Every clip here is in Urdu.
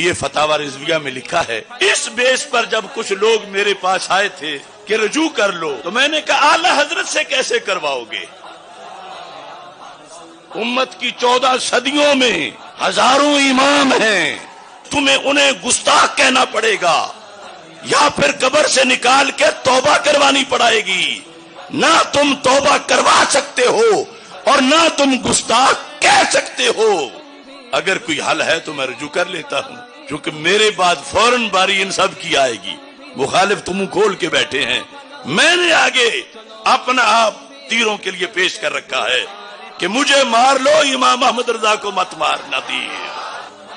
یہ فتاوی رضویہ میں لکھا ہے، اس بیس پر جب کچھ لوگ میرے پاس آئے تھے کہ رجوع کر لو، تو میں نے کہا اعلی حضرت سے کیسے کرواؤ گے؟ امت کی 14 صدیوں میں ہزاروں امام ہیں، تمہیں انہیں گستاخ کہنا پڑے گا یا پھر قبر سے نکال کے توبہ کروانی پڑے گی؟ نہ تم توبہ کروا سکتے ہو اور نہ تم گستاخ کہہ سکتے ہو۔ اگر کوئی حل ہے تو میں رجوع کر لیتا ہوں، کیونکہ میرے بعد فوراً باری ان سب کی آئے گی۔ مخالف تو منہ کھول کے بیٹھے ہیں، میں نے آگے اپنا آپ تیروں کے لیے پیش کر رکھا ہے کہ مجھے مار لو، امام احمد رضا کو مت مارنا دی۔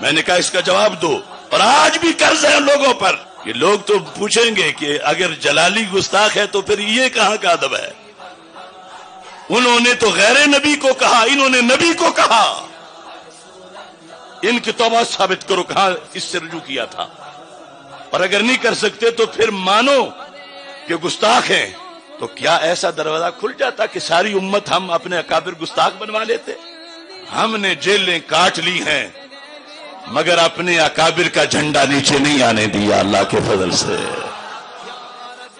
میں نے کہا اس کا جواب دو، اور آج بھی قرض ہے لوگوں پر۔ یہ لوگ تو پوچھیں گے کہ اگر جلالی گستاخ ہے تو پھر یہ کہاں کا ادب ہے؟ انہوں نے تو غیر نبی کو کہا، انہوں نے نبی کو کہا۔ ان کی توبہ ثابت کرو کہاں اس سے رجوع کیا تھا، اور اگر نہیں کر سکتے تو پھر مانو کہ گستاخ ہیں۔ تو کیا ایسا دروازہ کھل جاتا کہ ساری امت ہم اپنے اکابر گستاخ بنوا لیتے؟ ہم نے جیلیں کاٹ لی ہیں مگر اپنے اکابر کا جھنڈا نیچے نہیں آنے دیا اللہ کے فضل سے۔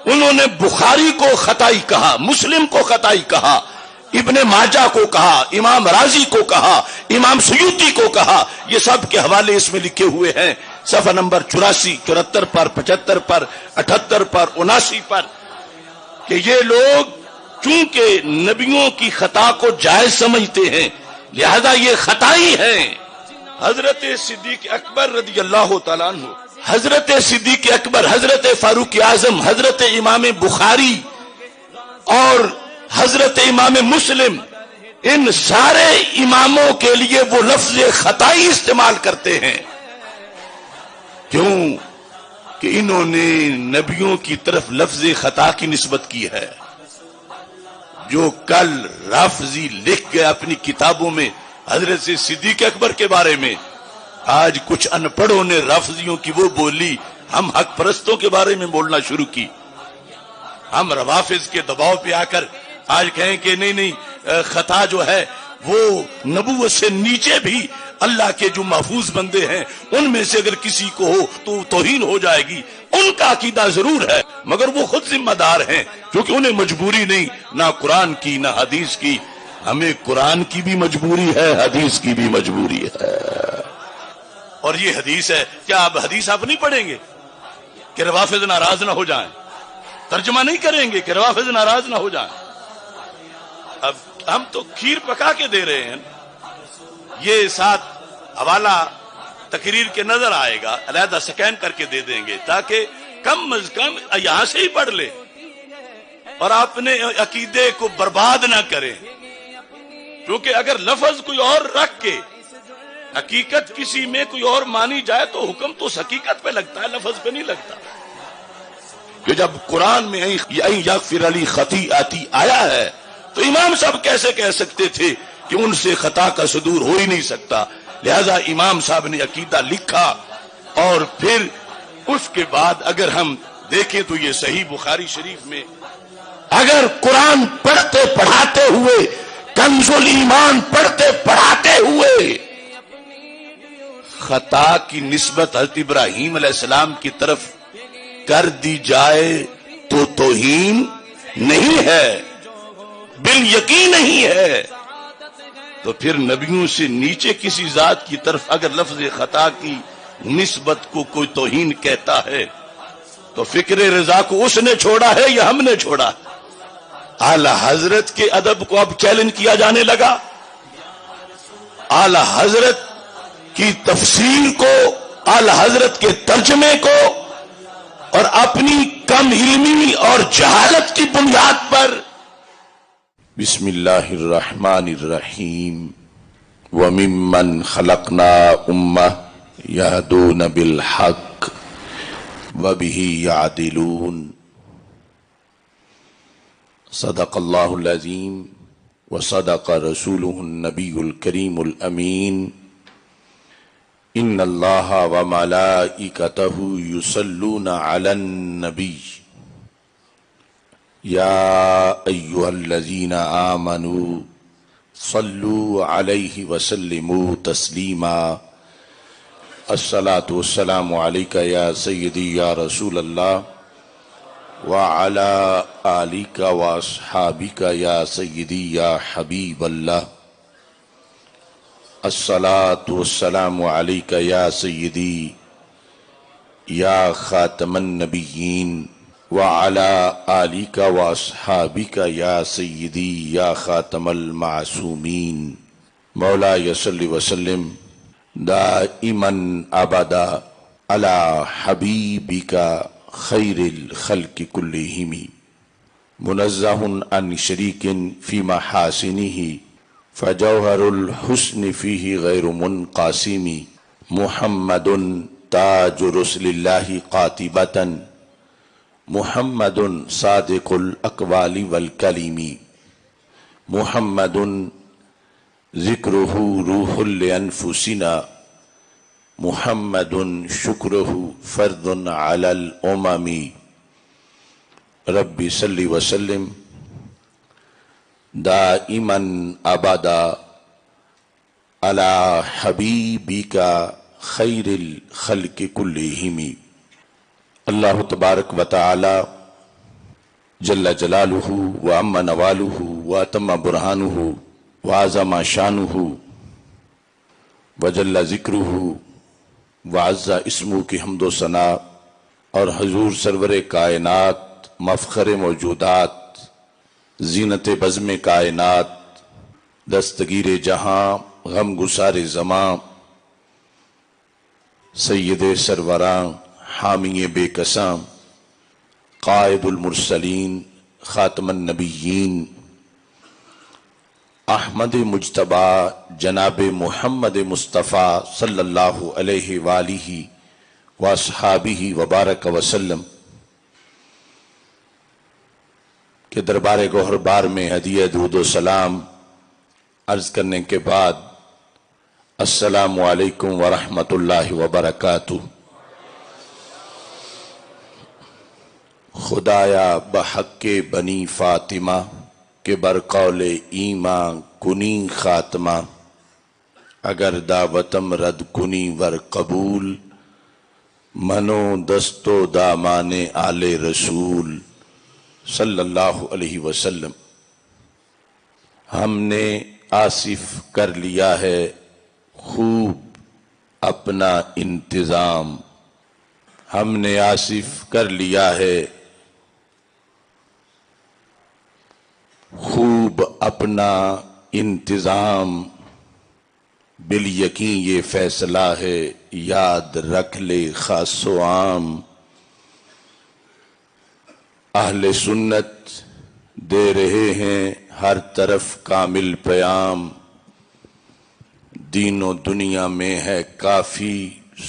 انہوں نے بخاری کو خطائی کہا، مسلم کو خطائی کہا، ابن ماجہ کو کہا، امام رازی کو کہا، امام سیوطی کو کہا۔ یہ سب کے حوالے اس میں لکھے ہوئے ہیں، صفحہ نمبر 84، 74 پر، 75 پر، 78 پر، 79 پر، کہ یہ لوگ چونکہ نبیوں کی خطا کو جائز سمجھتے ہیں لہذا یہ خطائی ہیں۔ حضرت صدیق اکبر رضی اللہ تعالیٰ عنہ، حضرت صدیق اکبر، حضرت فاروق اعظم، حضرت امام بخاری اور حضرت امام مسلم، ان سارے اماموں کے لیے وہ لفظ خطائی استعمال کرتے ہیں۔ کیوں؟ کہ انہوں نے نبیوں کی طرف لفظ خطا کی نسبت کی ہے۔ جو کل رافضی لکھ گئے اپنی کتابوں میں حضرت صدیق اکبر کے بارے میں، آج کچھ ان پڑھوں نے رافضیوں کی وہ بولی ہم حق پرستوں کے بارے میں بولنا شروع کی۔ ہم روافض کے دباؤ پہ آ کر آج کہیں کہ نہیں خطا جو ہے وہ نبوت سے نیچے بھی اللہ کے جو محفوظ بندے ہیں ان میں سے اگر کسی کو ہو تو توہین ہو جائے گی۔ ان کا عقیدہ ضرور ہے مگر وہ خود ذمہ دار ہیں، کیونکہ انہیں مجبوری نہیں، نہ قرآن کی نہ حدیث کی۔ ہمیں قرآن کی بھی مجبوری ہے، حدیث کی بھی مجبوری ہے۔ اور یہ حدیث ہے، کیا آپ حدیث آپ نہیں پڑھیں گے کہ روافض ناراض نہ ہو جائیں؟ ترجمہ نہیں کریں گے کہ روافض ناراض نہ ہو جائیں؟ اب ہم تو کھیر پکا کے دے رہے ہیں۔ یہ ساتھ حوالہ تقریر کے نظر آئے گا، علیحدہ سکین کر کے دے دیں گے تاکہ کم از کم یہاں سے ہی پڑھ لے اور اپنے عقیدے کو برباد نہ کریں۔ کیونکہ اگر لفظ کوئی اور رکھ کے حقیقت کسی میں کوئی اور مانی جائے تو حکم تو اس حقیقت پہ لگتا ہے، لفظ پہ نہیں لگتا۔ کہ جب قرآن میں "این یغفر لی خطیئتی" آیا ہے تو امام صاحب کیسے کہہ سکتے تھے کہ ان سے خطا کا صدور ہو ہی نہیں سکتا؟ لہذا امام صاحب نے عقیدہ لکھا، اور پھر اس کے بعد اگر ہم دیکھیں تو یہ صحیح بخاری شریف میں اگر قرآن پڑھتے پڑھاتے ہوئے، کنز الایمان پڑھتے پڑھاتے ہوئے خطا کی نسبت حضرت ابراہیم علیہ السلام کی طرف کر دی جائے تو توہین نہیں ہے، بالیقین نہیں ہے۔ تو پھر نبیوں سے نیچے کسی ذات کی طرف اگر لفظ خطا کی نسبت کو کوئی توہین کہتا ہے تو فکر رضا کو اس نے چھوڑا ہے یا ہم نے چھوڑا؟ اعلی حضرت کے ادب کو اب چیلنج کیا جانے لگا، اعلی حضرت کی تفسیر کو، اعلی حضرت کے ترجمے کو، اور اپنی کم علمی اور جہالت کی بنیاد پر۔ بسم اللہ الرحمن الرحیم وَمِمَّنْ خَلَقْنَا أُمَّةً يَهْدُونَ بِالْحَقِّ وَبِهِ يَعْدِلُونَ۔ صدق اللہ العظیم وصدق رسولہ النبی الکریم الامین۔ ان اللہ وملائکتہ یصلون علی النبی یا ایہا الذین آمنوا صلوا علیہ وسلموا تسلیما۔ الصلاۃ والسلام علیک یا سیدی یا رسول اللہ وعلی آلک واصحابک یا سیدی یا حبیب اللہ. الصلاۃ والسلام علیک یا سیدی یا خاتم النبیین وعلی آلک واصحابک یا سیدی یا خاتم المعصومین. مولاي صل وسلم دائما ابدا على حبيبك خير الخلق كلهم منزه عن شريك في محاسنه فجوهر الحسن فيه غير منقسم. محمد تاج رسل الله قاطبة محمد صادق الأقوال والكلم. محمد ذکرہ روح لانفسنا محمد شکرہ فرد علی الامم. رب صلی وسلم دائما ابدا علی حبیبک خیر الخلق کلہم. اللہ تبارک و تعالی جل جلالہ وعم نوالہ واتم برہانہ وعظم شانہ وجل ذکرہ وعز اسمہ کی حمد و ثنا اور حضور سرور کائنات مفخر موجودات زینت بزم کائنات دستگیر جہاں غم گسار زماں سید سروراں حامی بے کساں قائد المرسلین خاتم النبیین احمد مجتبی جناب محمد مصطفیٰ صلی اللہ علیہ وآلہ واصحابہ وبارک وسلم کے دربار گوہر بار میں ہدیہ درود و سلام عرض کرنے کے بعد السلام علیکم ورحمۃ اللہ وبرکاتہ. خدایا بحق بنی فاطمہ کہ برقول ایمان کنی خاتمہ اگر دعوتم رد کنی ور قبول منو دستو دامان آل رسول صلی اللہ علیہ وسلم. ہم نے آصف کر لیا ہے خوب اپنا انتظام. ہم نے آصف کر لیا ہے خوب اپنا انتظام. بالیقین یہ فیصلہ ہے یاد رکھ لے خاص و عام. اہل سنت دے رہے ہیں ہر طرف کامل پیام. دین و دنیا میں ہے کافی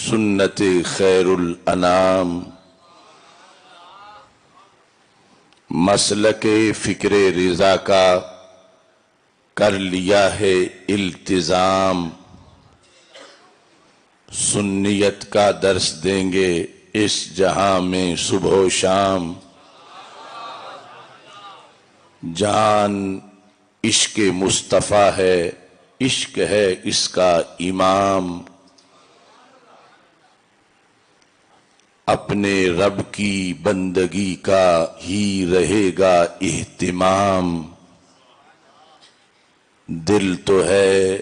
سنت خیر الانام. مسلک فکر رضا کا کر لیا ہے التزام. سنیت کا درس دیں گے اس جہاں میں صبح و شام. جان عشق مصطفیٰ ہے عشق ہے اس کا امام. اپنے رب کی بندگی کا ہی رہے گا اہتمام. دل تو ہے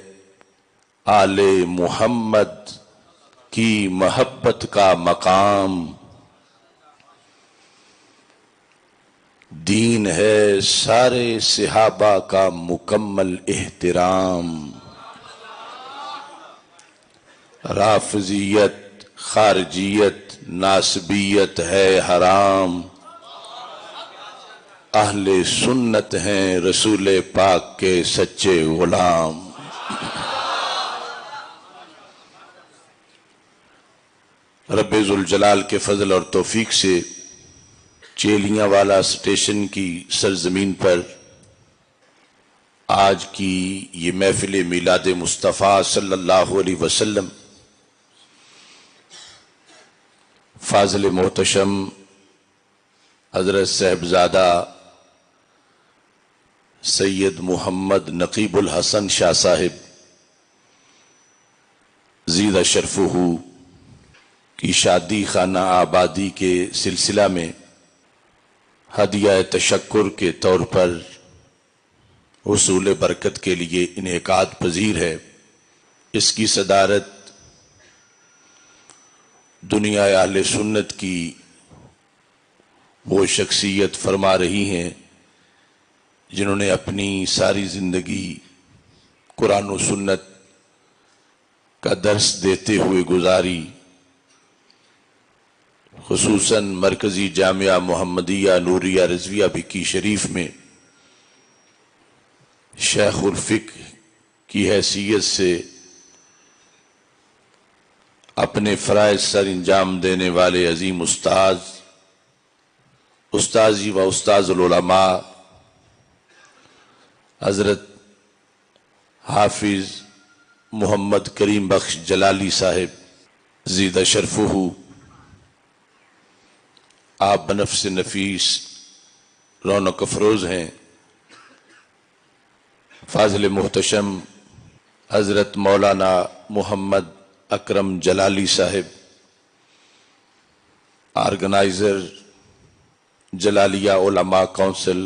آل محمد کی محبت کا مقام. دین ہے سارے صحابہ کا مکمل احترام. رافضیت خارجیت ناسبیت ہے حرام. اہل سنت ہیں رسول پاک کے سچے غلام. رب ذوالجلال کے فضل اور توفیق سے چیلیاں والا اسٹیشن کی سرزمین پر آج کی یہ محفل میلاد مصطفیٰ صلی اللہ علیہ وسلم فاضل محتشم حضرت صاحبزادہ سید محمد نقیب الحسن شاہ صاحب زیدہ شرفہ کی شادی خانہ آبادی کے سلسلہ میں ہدیہ تشکر کے طور پر حصول برکت کے لیے انعقاد پذیر ہے۔ اس کی صدارت دنیا اہل سنت کی وہ شخصیت فرما رہی ہیں جنہوں نے اپنی ساری زندگی قرآن و سنت کا درس دیتے ہوئے گزاری، خصوصاً مرکزی جامعہ محمدیہ نوریہ رضویہ بکی شریف میں شیخ الفقہ کی حیثیت سے اپنے فرائض سر انجام دینے والے عظیم استاذی و استاذ العلماء حضرت حافظ محمد کریم بخش جلالی صاحب زیدہ شرفہ، آپ بنفس نفیس رونق افروز ہیں۔ فاضل محتشم حضرت مولانا محمد اکرم جلالی صاحب، آرگنائزر جلالیہ علماء کونسل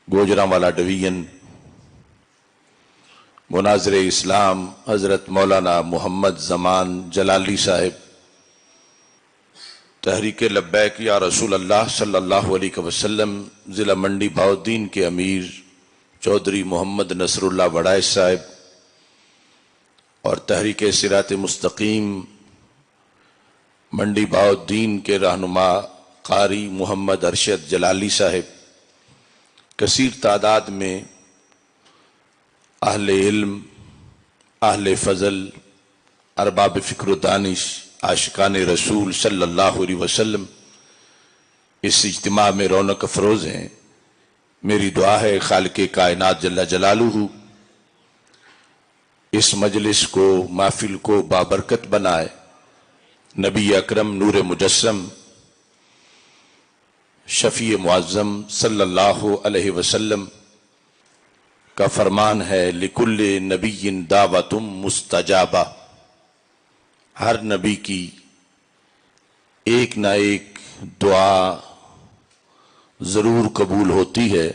گوجرانوالا ڈویژن، مناظر اسلام حضرت مولانا محمد زمان جلالی صاحب، تحریک لبیک یا رسول اللہ صلی اللہ علیہ وسلم ضلع منڈی بہاؤالدین کے امیر چودھری محمد نصر اللہ وڑائچ صاحب، اور تحریک صراط مستقیم منڈی بہاؤالدین کے رہنما قاری محمد ارشد جلالی صاحب، کثیر تعداد میں اہل علم، اہل فضل، ارباب فکر و دانش، عاشقان رسول صلی اللہ علیہ وسلم اس اجتماع میں رونق افروز ہیں۔ میری دعا ہے خالق کائنات جل جلالہ اس مجلس کو، محفل کو بابرکت بنائے۔ نبی اکرم نور مجسم شفیع معظم صلی اللہ علیہ وسلم کا فرمان ہے لکل نبی دعوت مستجابہ، ہر نبی کی ایک نہ ایک دعا ضرور قبول ہوتی ہے۔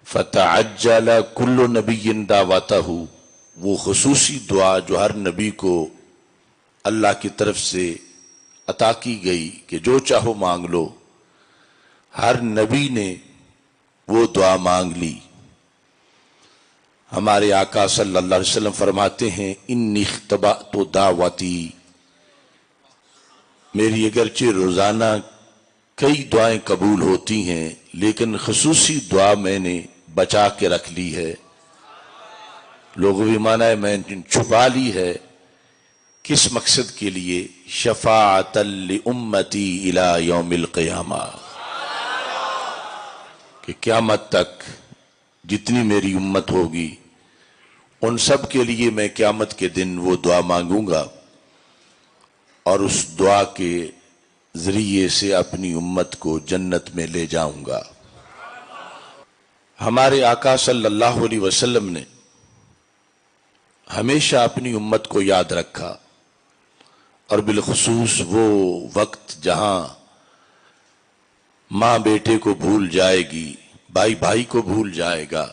فتعجل کل نبی دعوتہ، وہ خصوصی دعا جو ہر نبی کو اللہ کی طرف سے عطا کی گئی کہ جو چاہو مانگ لو، ہر نبی نے وہ دعا مانگ لی۔ ہمارے آقا صلی اللہ علیہ وسلم فرماتے ہیں انی اختبأت دعوتی، میری اگرچہ روزانہ کئی دعائیں قبول ہوتی ہیں لیکن خصوصی دعا میں نے بچا کے رکھ لی ہے۔ لغوی معنی ہے میں نے چھپا لی ہے۔ کس مقصد کے لیے؟ شفاعۃ لامتی الی یوم القیامہ، کہ قیامت تک جتنی میری امت ہوگی ان سب کے لیے میں قیامت کے دن وہ دعا مانگوں گا اور اس دعا کے ذریعے سے اپنی امت کو جنت میں لے جاؤں گا۔ ہمارے آقا صلی اللہ علیہ وسلم نے ہمیشہ اپنی امت کو یاد رکھا، اور بالخصوص وہ وقت جہاں ماں بیٹے کو بھول جائے گی، بھائی بھائی کو بھول جائے گا،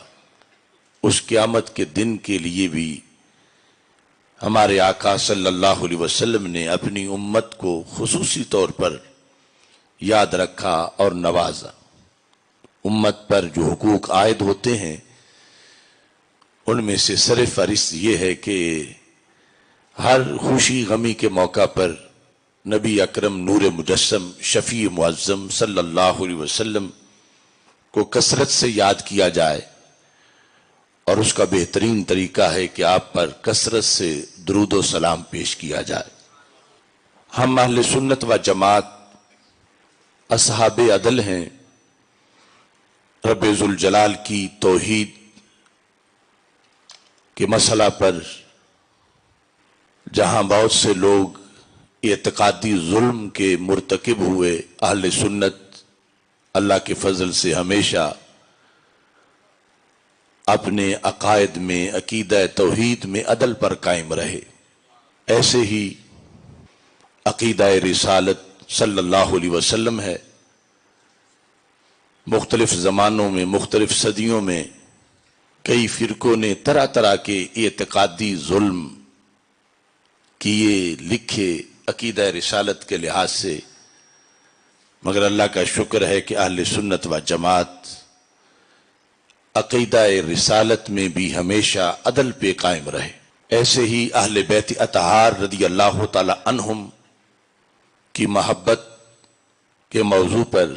اس قیامت کے دن کے لیے بھی ہمارے آقا صلی اللہ علیہ وسلم نے اپنی امت کو خصوصی طور پر یاد رکھا اور نوازا۔ امت پر جو حقوق عائد ہوتے ہیں ان میں سے سر فہرست یہ ہے کہ ہر خوشی غمی کے موقع پر نبی اکرم نور مجسم شفیع معظم صلی اللہ علیہ وسلم کو کثرت سے یاد کیا جائے، اور اس کا بہترین طریقہ ہے کہ آپ پر کثرت سے درود و سلام پیش کیا جائے۔ ہم اہل سنت و جماعت اصحاب عدل ہیں۔ رب ذوالجلال کی توحید کے مسئلہ پر جہاں بہت سے لوگ اعتقادی ظلم کے مرتکب ہوئے، اہل سنت اللہ کے فضل سے ہمیشہ اپنے عقائد میں، عقیدہ توحید میں عدل پر قائم رہے۔ ایسے ہی عقیدہ رسالت صلی اللہ علیہ وسلم ہے۔ مختلف زمانوں میں، مختلف صدیوں میں کئی فرقوں نے طرح طرح کے اعتقادی ظلم کیے، لکھے عقیدہ رسالت کے لحاظ سے، مگر اللہ کا شکر ہے کہ اہل سنت و جماعت عقیدہ رسالت میں بھی ہمیشہ عدل پہ قائم رہے۔ ایسے ہی اہل بیت اطہار رضی اللہ تعالی عنہم کی محبت کے موضوع پر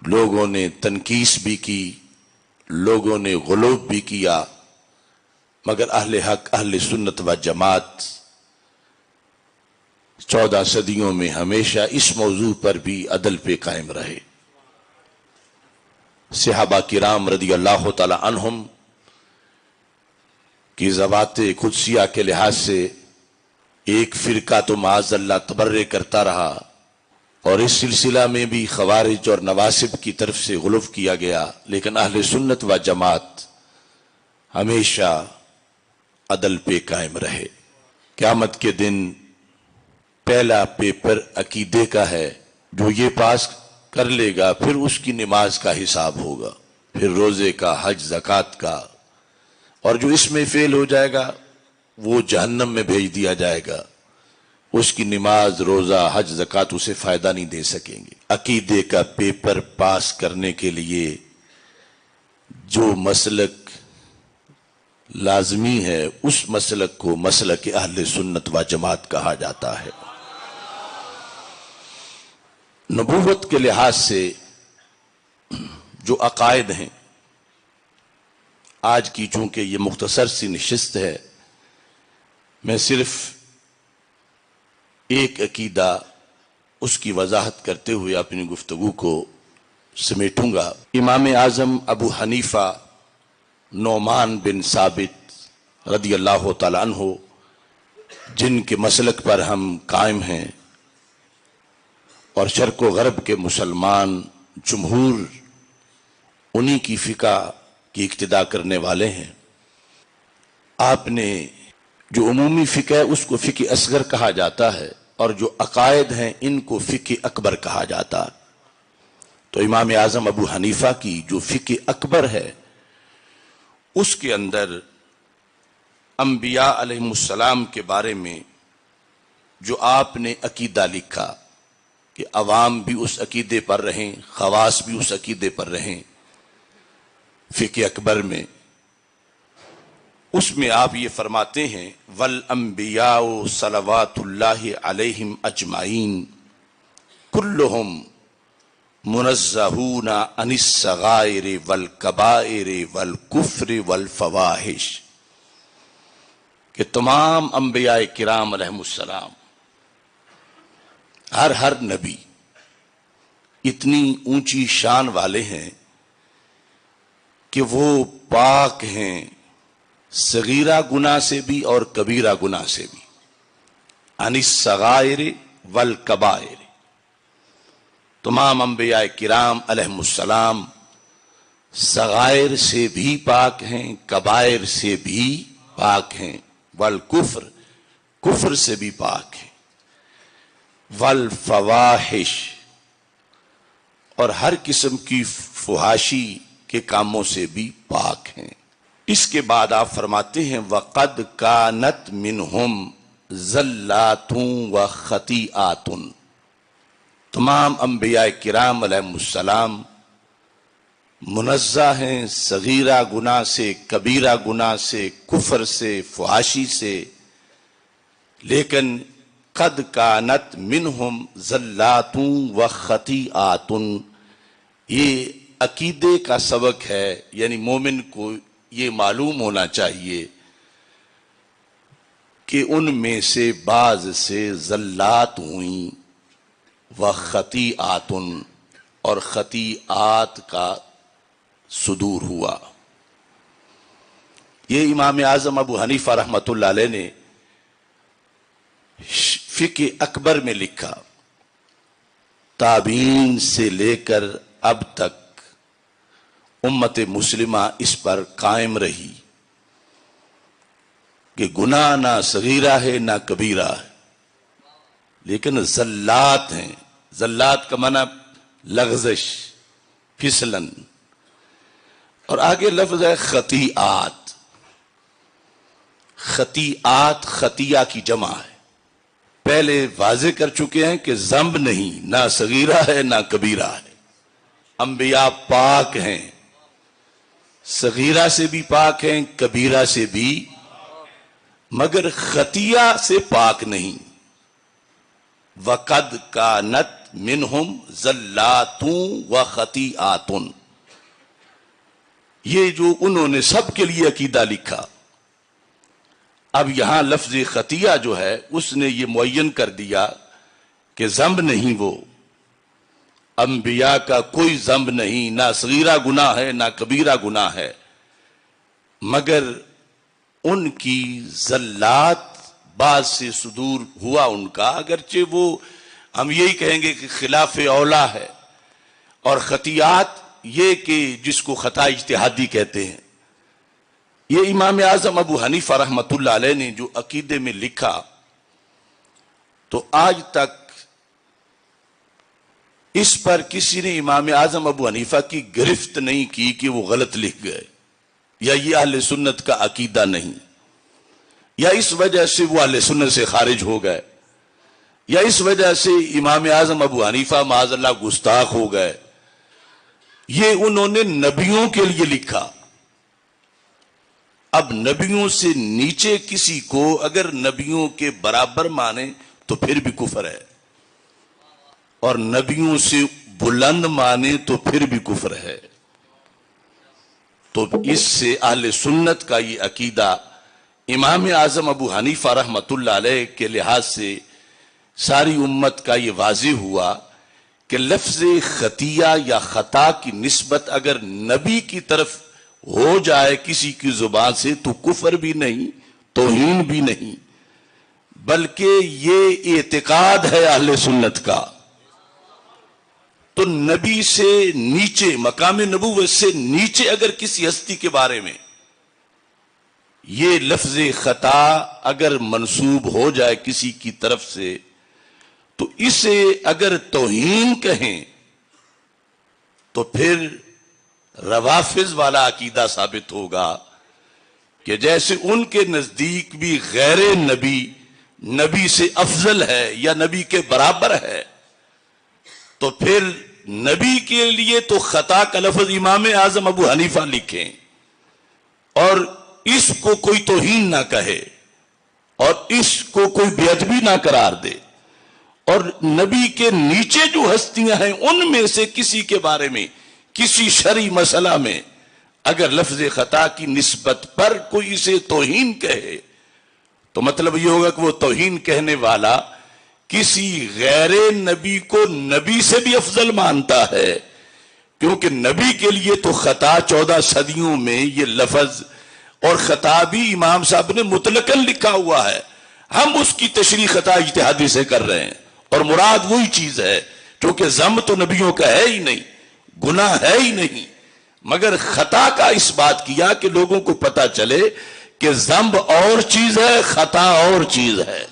لوگوں نے تنقیس بھی کی، لوگوں نے غلو بھی کیا، مگر اہل حق اہل سنت و جماعت 14 صدیوں میں ہمیشہ اس موضوع پر بھی عدل پہ قائم رہے۔ صحابہ کرام رضی اللہ تعالی عنہم کی ذوات قدسیہ کے لحاظ سے ایک فرقہ تو معاذ اللہ تبرئ کرتا رہا، اور اس سلسلہ میں بھی خوارج اور نواسب کی طرف سے غلو کیا گیا، لیکن اہل سنت و جماعت ہمیشہ عدل پہ قائم رہے۔ قیامت کے دن پہلا پیپر عقیدے کا ہے، جو یہ پاس کر لے گا پھر اس کی نماز کا حساب ہوگا، پھر روزے کا، حج زکوٰۃ کا، اور جو اس میں فیل ہو جائے گا وہ جہنم میں بھیج دیا جائے گا، اس کی نماز، روزہ، حج زکوٰۃ اسے فائدہ نہیں دے سکیں گے۔ عقیدے کا پیپر پاس کرنے کے لیے جو مسلک لازمی ہے اس مسلک کو مسلک اہل سنت و جماعت کہا جاتا ہے۔ نبوت کے لحاظ سے جو عقائد ہیں، آج کی چونکہ یہ مختصر سی نشست ہے، میں صرف ایک عقیدہ اس کی وضاحت کرتے ہوئے اپنی گفتگو کو سمیٹوں گا۔ امام اعظم ابو حنیفہ نعمان بن ثابت رضی اللہ تعالی عنہ، جن کے مسلک پر ہم قائم ہیں، اور شرق و غرب کے مسلمان جمہور انہی کی فقہ کی اقتداء کرنے والے ہیں۔ آپ نے جو عمومی فقہ ہے اس کو فقہ اصغر کہا جاتا ہے، اور جو عقائد ہیں ان کو فقہ اکبر کہا جاتا ہے۔ تو امام اعظم ابو حنیفہ کی جو فقہ اکبر ہے، اس کے اندر انبیاء علیہم السلام کے بارے میں جو آپ نے عقیدہ لکھا کہ عوام بھی اس عقیدے پر رہیں، خواص بھی اس عقیدے پر رہیں، فقہ اکبر میں اس میں آپ یہ فرماتے ہیں والانبیاء صلوات اللہ علیہم اجمعین کلہم منزہون عن الصغائر والکبائر والکفر والفواحش، کہ تمام انبیاء کرام علیہم السلام، ہر نبی اتنی اونچی شان والے ہیں کہ وہ پاک ہیں صغیرہ گناہ سے بھی اور کبیرہ گناہ سے بھی، عن الصغائر والکبائر۔ تمام انبیاء کرام علیہم السلام صغائر سے بھی پاک ہیں، کبائر سے بھی پاک ہیں، والکفر، کفر سے بھی پاک ہیں، والفواحش، اور ہر قسم کی فحاشی کے کاموں سے بھی پاک ہیں۔ اس کے بعد آپ فرماتے ہیں وَقَدْ كَانَتْ مِنْهُمْ زَلَّاتٌ وَخَطِیئَاتٌ، تمام انبیاء کرام علیہم السلام منزہ ہیں صغیرہ گناہ سے، کبیرہ گناہ سے، کفر سے، فحاشی سے، لیکن قد کانت منہم زلات و خطیئات، یہ عقیدے کا سبق ہے، یعنی مومن کو یہ معلوم ہونا چاہیے کہ ان میں سے بعض سے زلات ہوئیں و خطیئات، اور خطیئات کا صدور ہوا۔ یہ امام اعظم ابو حنیفہ رحمۃ اللہ علیہ نے فقہ اکبر میں لکھا۔ تابعین سے لے کر اب تک امت مسلمہ اس پر قائم رہی کہ گناہ نہ صغیرہ ہے نہ کبیرہ ہے، لیکن زلات ہیں. زلات کا معنی لغزش، پھسلن. اور آگے لفظ ہے خطیئات. خطیئات خطیہ کی جمع ہے. پہلے واضح کر چکے ہیں کہ ذنب نہیں، نہ صغیرہ ہے نہ کبیرہ ہے. انبیاء پاک ہیں، صغیرہ سے بھی پاک ہیں، کبیرہ سے بھی، مگر خطیہ سے پاک نہیں. وَقَدْ كَانَتْ مِنْهُمْ زَلَّاتٌ وَخَطِیئَاتٌ. یہ جو انہوں نے سب کے لیے عقیدہ لکھا. اب یہاں لفظ خطیہ جو ہے اس نے یہ معین کر دیا کہ ذنب نہیں، وہ انبیاء کا کوئی ذنب نہیں، نہ صغیرہ گناہ ہے نہ کبیرہ گناہ ہے، مگر ان کی زلات بعض سے صدور ہوا ان کا، اگرچہ وہ ہم یہی کہیں گے کہ خلاف اولا ہے. اور خطیات یہ کہ جس کو خطا اجتہادی کہتے ہیں، یہ امام اعظم ابو حنیفہ رحمۃ اللہ علیہ نے جو عقیدے میں لکھا، تو آج تک اس پر کسی نے امام اعظم ابو حنیفہ کی گرفت نہیں کی کہ وہ غلط لکھ گئے، یا یہ اہل سنت کا عقیدہ نہیں، یا اس وجہ سے وہ اہل سنت سے خارج ہو گئے، یا اس وجہ سے امام اعظم ابو حنیفہ معاذ اللہ گستاخ ہو گئے. یہ انہوں نے نبیوں کے لیے لکھا. اب نبیوں سے نیچے کسی کو اگر نبیوں کے برابر مانے تو پھر بھی کفر ہے، اور نبیوں سے بلند مانے تو پھر بھی کفر ہے. تو اس سے اہل سنت کا یہ عقیدہ امام اعظم ابو حنیفہ رحمۃ اللہ علیہ کے لحاظ سے ساری امت کا یہ واضح ہوا کہ لفظ خطیہ یا خطا کی نسبت اگر نبی کی طرف ہو جائے کسی کی زبان سے تو کفر بھی نہیں، توہین بھی نہیں، بلکہ یہ اعتقاد ہے اہل سنت کا. تو نبی سے نیچے، مقام نبوت سے نیچے اگر کسی ہستی کے بارے میں یہ لفظ خطا اگر منسوب ہو جائے کسی کی طرف سے، تو اسے اگر توہین کہیں تو پھر روافض والا عقیدہ ثابت ہوگا کہ جیسے ان کے نزدیک بھی غیر نبی نبی سے افضل ہے یا نبی کے برابر ہے، تو پھر نبی کے لیے تو خطا کا لفظ امام اعظم ابو حنیفہ لکھیں اور اس کو کوئی توہین نہ کہے اور اس کو کوئی بے ادبی نہ قرار دے، اور نبی کے نیچے جو ہستیاں ہیں ان میں سے کسی کے بارے میں کسی شرعی مسئلہ میں اگر لفظ خطا کی نسبت پر کوئی اسے توہین کہے تو مطلب یہ ہوگا کہ وہ توہین کہنے والا کسی غیر نبی کو نبی سے بھی افضل مانتا ہے، کیونکہ نبی کے لیے تو خطا 14 صدیوں میں یہ لفظ اور خطا بھی امام صاحب نے مطلقاً لکھا ہوا ہے. ہم اس کی تشریح خطا اجتہادی سے کر رہے ہیں اور مراد وہی چیز ہے، کیونکہ ذم تو نبیوں کا ہے ہی نہیں، گناہ ہے ہی نہیں، مگر خطا کا اس بات کیا کہ لوگوں کو پتا چلے کہ ذنب اور چیز ہے، خطا اور چیز ہے.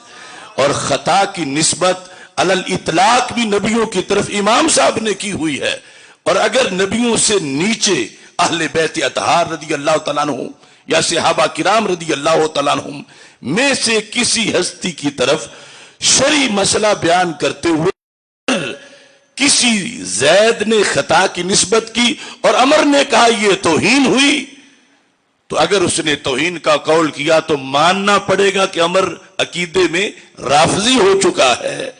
اور خطا کی نسبت علی الاطلاق بھی نبیوں کی طرف امام صاحب نے کی ہوئی ہے. اور اگر نبیوں سے نیچے اہل بیت اطہار رضی اللہ تعالیٰ عنہ یا صحابہ کرام رضی اللہ تعالیٰ عنہ میں سے کسی ہستی کی طرف شرعی مسئلہ بیان کرتے ہوئے کسی زید نے خطا کی نسبت کی اور عمر نے کہا یہ توہین ہوئی، تو اگر اس نے توہین کا قول کیا تو ماننا پڑے گا کہ عمر عقیدے میں رافضی ہو چکا ہے.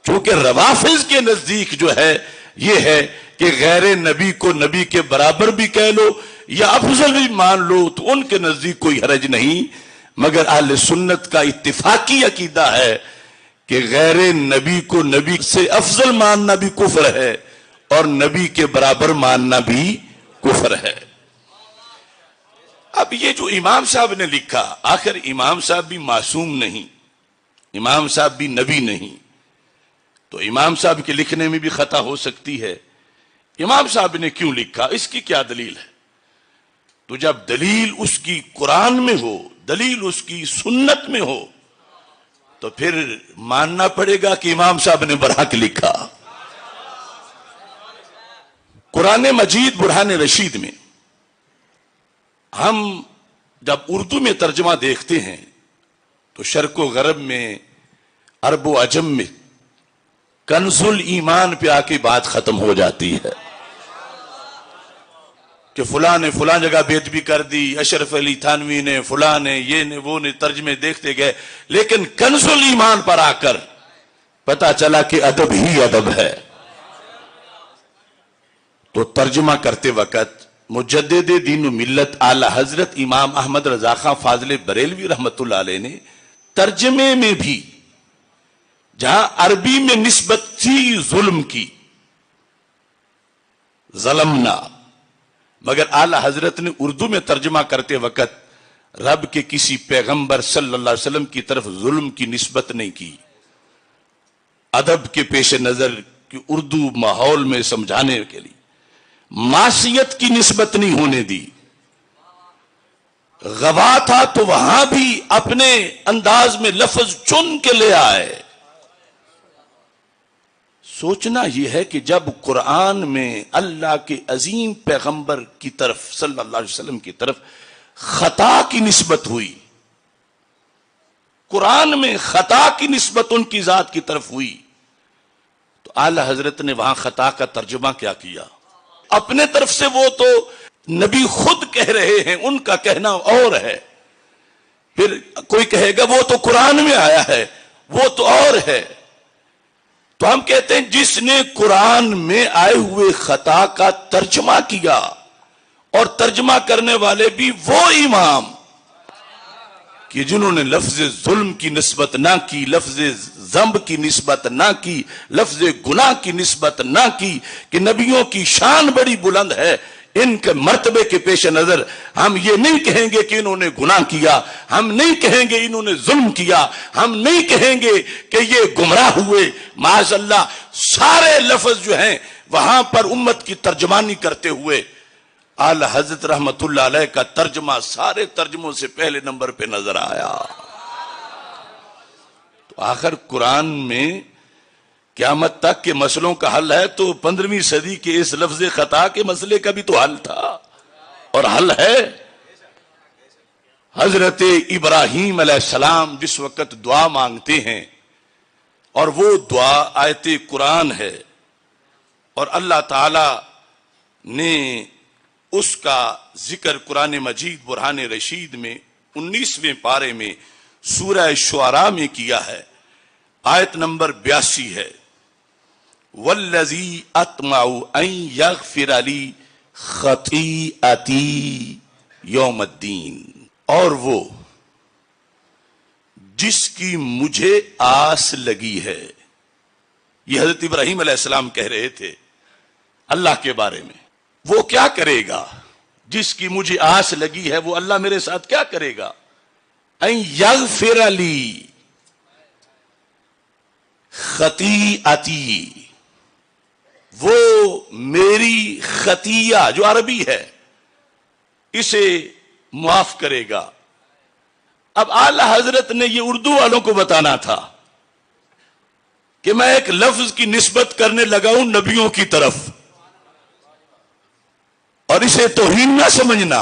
چونکہ روافض کے نزدیک جو ہے یہ ہے کہ غیر نبی کو نبی کے برابر بھی کہہ لو یا افضل بھی مان لو تو ان کے نزدیک کوئی حرج نہیں، مگر اہل سنت کا اتفاقی عقیدہ ہے کہ غیر نبی کو نبی سے افضل ماننا بھی کفر ہے اور نبی کے برابر ماننا بھی کفر ہے. اب یہ جو امام صاحب نے لکھا، آخر امام صاحب بھی معصوم نہیں، امام صاحب بھی نبی نہیں، تو امام صاحب کے لکھنے میں بھی خطا ہو سکتی ہے. امام صاحب نے کیوں لکھا، اس کی کیا دلیل ہے؟ تو جب دلیل اس کی قرآن میں ہو، دلیل اس کی سنت میں ہو، تو پھر ماننا پڑے گا کہ امام صاحب نے برحق لکھا۔ قرآن مجید برہان رشید میں ہم جب اردو میں ترجمہ دیکھتے ہیں تو شرق و غرب میں، عرب و عجم میں کنز الایمان پہ آ کے بات ختم ہو جاتی ہے کہ فلاں نے فلاں جگہ بیت بھی کر دی، اشرف علی تھانوی نے، فلاں نے، یہ نے، وہ نے، ترجمے دیکھتے گئے، لیکن کنز الایمان پر آ کر پتا چلا کہ ادب ہی ادب ہے۔ تو ترجمہ کرتے وقت مجدد دین و ملت اعلی حضرت امام احمد رضا خان فاضل بریلوی رحمت اللہ علیہ نے ترجمے میں بھی جہاں عربی میں نسبت تھی ظلم کی، ظلمنا، مگر اعلی حضرت نے اردو میں ترجمہ کرتے وقت رب کے کسی پیغمبر صلی اللہ علیہ وسلم کی طرف ظلم کی نسبت نہیں کی۔ ادب کے پیش نظر کہ اردو ماحول میں سمجھانے کے لیے معصیت کی نسبت نہیں ہونے دی۔ غوا تھا تو وہاں بھی اپنے انداز میں لفظ چن کے لے آئے۔ سوچنا یہ ہے کہ جب قرآن میں اللہ کے عظیم پیغمبر کی طرف صلی اللہ علیہ وسلم کی طرف خطا کی نسبت ہوئی، قرآن میں خطا کی نسبت ان کی ذات کی طرف ہوئی، تو اعلی حضرت نے وہاں خطا کا ترجمہ کیا کیا؟ اپنے طرف سے وہ تو نبی خود کہہ رہے ہیں، ان کا کہنا اور ہے، پھر کوئی کہے گا وہ تو قرآن میں آیا ہے، وہ تو اور ہے۔ تو ہم کہتے ہیں جس نے قرآن میں آئے ہوئے خطا کا ترجمہ کیا، اور ترجمہ کرنے والے بھی وہ امام کہ جنہوں نے لفظ ظلم کی نسبت نہ کی، لفظ ذنب کی نسبت نہ کی، لفظ گناہ کی نسبت نہ کی، کہ نبیوں کی شان بڑی بلند ہے، ان کے مرتبے کے پیش نظر ہم یہ نہیں کہیں گے کہ انہوں نے گناہ کیا، ہم نہیں کہیں گے انہوں نے ظلم کیا، ہم نہیں کہیں گے کہ یہ گمراہ ہوئے، معاذ اللہ۔ سارے لفظ جو ہیں وہاں پر امت کی ترجمانی کرتے ہوئے اعلی حضرت رحمت اللہ علیہ کا ترجمہ سارے ترجموں سے پہلے نمبر پہ نظر آیا۔ تو آخر قرآن میں قیامت تک کے مسئلوں کا حل ہے، تو 15ویں صدی کے اس لفظ خطا کے مسئلے کا بھی تو حل تھا اور حل ہے۔ حضرت ابراہیم علیہ السلام جس وقت دعا مانگتے ہیں، اور وہ دعا آیت قرآن ہے، اور اللہ تعالی نے اس کا ذکر قرآن مجید برہان رشید میں 19ویں پارے میں سورہ شعراء میں کیا ہے، آیت نمبر 82 ہے، وَالَّذِي أَطْمَعُ أَن يَغْفِرَ لِي خَطِيئَتِي یوم الدین، اور وہ جس کی مجھے آس لگی ہے۔ یہ حضرت ابراہیم علیہ السلام کہہ رہے تھے اللہ کے بارے میں، وہ کیا کرے گا جس کی مجھے آس لگی ہے، وہ اللہ میرے ساتھ کیا کرے گا؟ ان یغفر لی خطیئتی، وہ میری خطیہ جو عربی ہے اسے معاف کرے گا۔ اب اعلی حضرت نے یہ اردو والوں کو بتانا تھا کہ میں ایک لفظ کی نسبت کرنے لگا ہوں نبیوں کی طرف، اور اسے توہین نہ سمجھنا،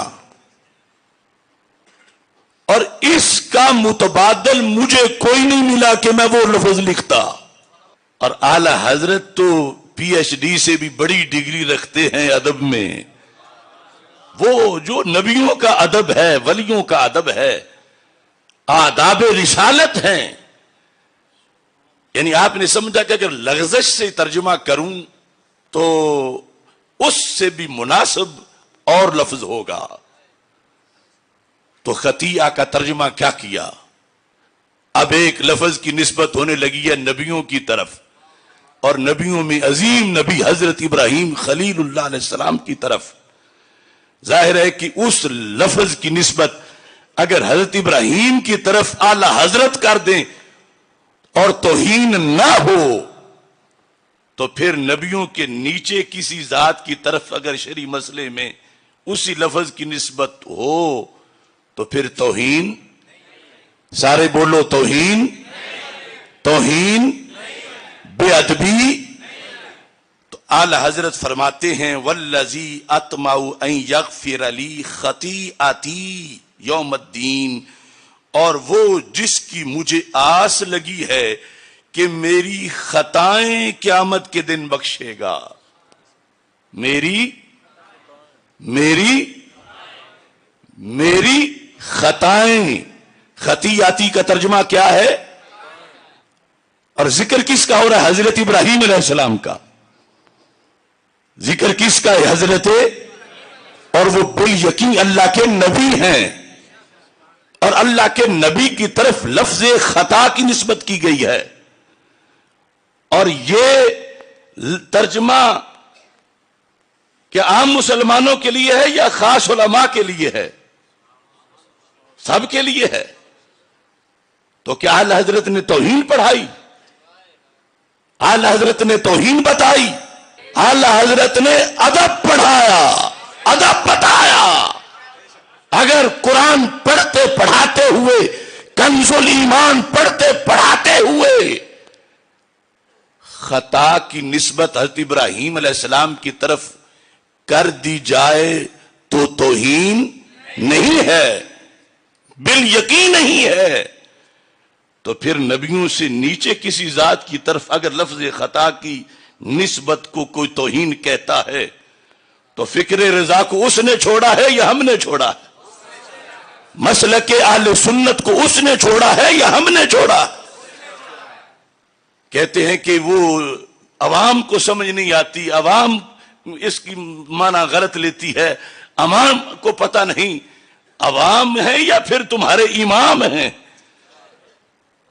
اور اس کا متبادل مجھے کوئی نہیں ملا کہ میں وہ لفظ لکھتا۔ اور اعلی حضرت تو پی ایچ ڈی سے بھی بڑی ڈگری رکھتے ہیں ادب میں، وہ جو نبیوں کا ادب ہے، ولیوں کا ادب ہے، آداب رسالت ہیں، یعنی آپ نے سمجھا کہ اگر لغزش سے ترجمہ کروں تو اس سے بھی مناسب اور لفظ ہوگا۔ تو خطیئہ کا ترجمہ کیا کیا؟ اب ایک لفظ کی نسبت ہونے لگی ہے نبیوں کی طرف، اور نبیوں میں عظیم نبی حضرت ابراہیم خلیل اللہ علیہ السلام کی طرف۔ ظاہر ہے کہ اس لفظ کی نسبت اگر حضرت ابراہیم کی طرف اعلی حضرت کر دیں اور توہین نہ ہو، تو پھر نبیوں کے نیچے کسی ذات کی طرف اگر شرعی مسئلے میں اسی لفظ کی نسبت ہو تو پھر توہین، سارے بولو توہین، توہین، بے ادبی. تو اعلی حضرت فرماتے ہیں والذی اطمع ان یغفر لی خطیئتی یوم الدین، اور وہ جس کی مجھے آس لگی ہے کہ میری خطائیں قیامت کے دن بخشے گا. میری خطائیں. خطیئتی کا ترجمہ کیا ہے؟ اور ذکر کس کا ہو رہا ہے؟ حضرت ابراہیم علیہ السلام کا. ذکر کس کا ہے؟ حضرت، اور وہ بالیقین اللہ کے نبی ہیں، اور اللہ کے نبی کی طرف لفظ خطا کی نسبت کی گئی ہے. اور یہ ترجمہ کیا عام مسلمانوں کے لیے ہے یا خاص علماء کے لیے ہے؟ سب کے لیے ہے. تو کیا اعلی حضرت نے توہین پڑھائی؟ اعلی حضرت نے توہین بتائی؟ اعلی حضرت نے ادب پڑھایا، ادب بتایا. اگر قرآن پڑھتے پڑھاتے ہوئے، کنز الایمان پڑھتے پڑھاتے ہوئے خطا کی نسبت حضرت ابراہیم علیہ السلام کی طرف کر دی جائے تو توہین نہیں ہے، بالیقین نہیں ہے. تو پھر نبیوں سے نیچے کسی ذات کی طرف اگر لفظ خطا کی نسبت کو کوئی توہین کہتا ہے تو فکر رضا کو اس نے چھوڑا ہے یا ہم نے چھوڑا ہے؟ مسلک اہل سنت کو اس نے چھوڑا ہے یا ہم نے چھوڑا؟ کہتے ہیں کہ وہ عوام کو سمجھ نہیں آتی، عوام اس کی معنی غلط لیتی ہے، عوام کو پتہ نہیں. عوام ہے یا پھر تمہارے امام ہیں؟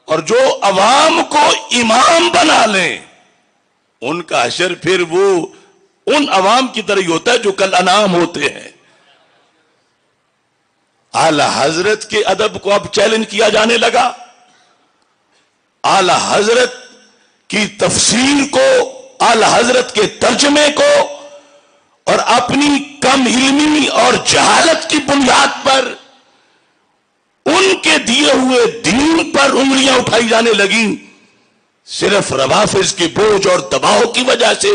اور جو عوام کو امام بنا لیں ان کا حشر پھر وہ ان عوام کی طرح ہی ہوتا ہے جو کل انعام ہوتے ہیں. اعلی حضرت کے ادب کو اب چیلنج کیا جانے لگا، اعلی حضرت کی تفسیر کو، اعلی حضرت کے ترجمے کو، اور اپنی کم علمی اور جہالت کی بنیاد پر ان کے دیے ہوئے دین پر انگلیاں اٹھائی جانے لگیں صرف روافظ کے بوجھ اور دباؤ کی وجہ سے.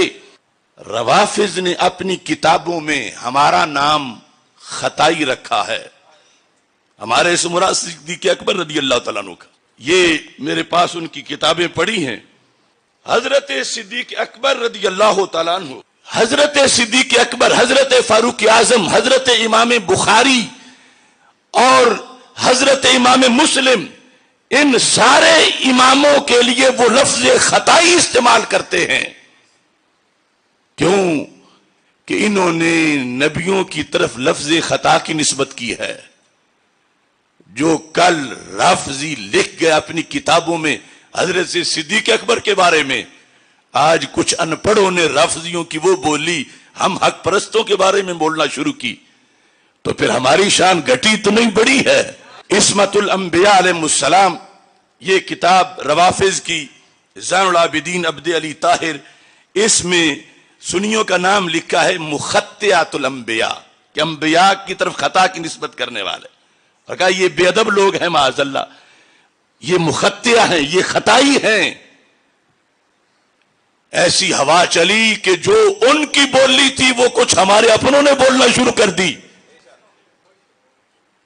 روافظ نے اپنی کتابوں میں ہمارا نام خطائی رکھا ہے. ہمارے اس مراد صدیق اکبر رضی اللہ تعالیٰ عنہ کا، یہ میرے پاس ان کی کتابیں پڑھی ہیں. حضرت صدیق اکبر رضی اللہ تعالیٰ عنہ، حضرت صدیق اکبر، حضرت فاروق اعظم، حضرت امام بخاری اور حضرت امام مسلم، ان سارے اماموں کے لیے وہ لفظ خطائی استعمال کرتے ہیں. کیوں؟ کہ انہوں نے نبیوں کی طرف لفظ خطا کی نسبت کی ہے. جو کل رافضی لکھ گئے اپنی کتابوں میں حضرت صدیق اکبر کے بارے میں، آج کچھ ان پڑھوں نے رافضیوں کی وہ بولی ہم حق پرستوں کے بارے میں بولنا شروع کی، تو پھر ہماری شان گھٹی تو نہیں بڑی ہے. عصمت الانبیاء علیہ السلام، یہ کتاب روافظ کی، زین العابدین عبد علی طاہر، اس میں سنیوں کا نام لکھا ہے مخطئات الانبیاء، کہ انبیاء کی طرف خطا کی نسبت کرنے والے، اور کہا یہ بے ادب لوگ ہیں معاذ اللہ، یہ مخطئ ہیں، یہ خطائی ہیں. ایسی ہوا چلی کہ جو ان کی بولی تھی وہ کچھ ہمارے اپنوں نے بولنا شروع کر دی.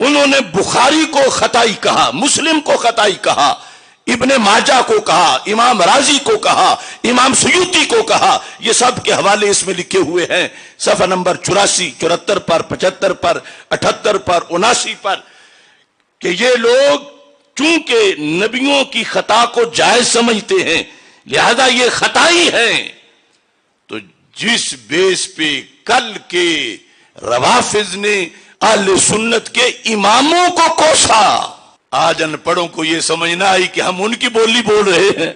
انہوں نے بخاری کو خطائی کہا، مسلم کو خطائی کہا، ابن ماجہ کو کہا، امام رازی کو کہا، امام سیوطی کو کہا. یہ سب کے حوالے اس میں لکھے ہوئے ہیں صفحہ نمبر 84، 74 پر، 75 پر، 78 پر، 79 پر، کہ یہ لوگ چونکہ نبیوں کی خطا کو جائز سمجھتے ہیں لہذا یہ خطائی ہیں. تو جس بیس پہ کل کے روافظ نے اہل سنت کے اماموں کو کوسا، آج ان پڑھوں کو یہ سمجھنا آئی کہ ہم ان کی بولی بول رہے ہیں.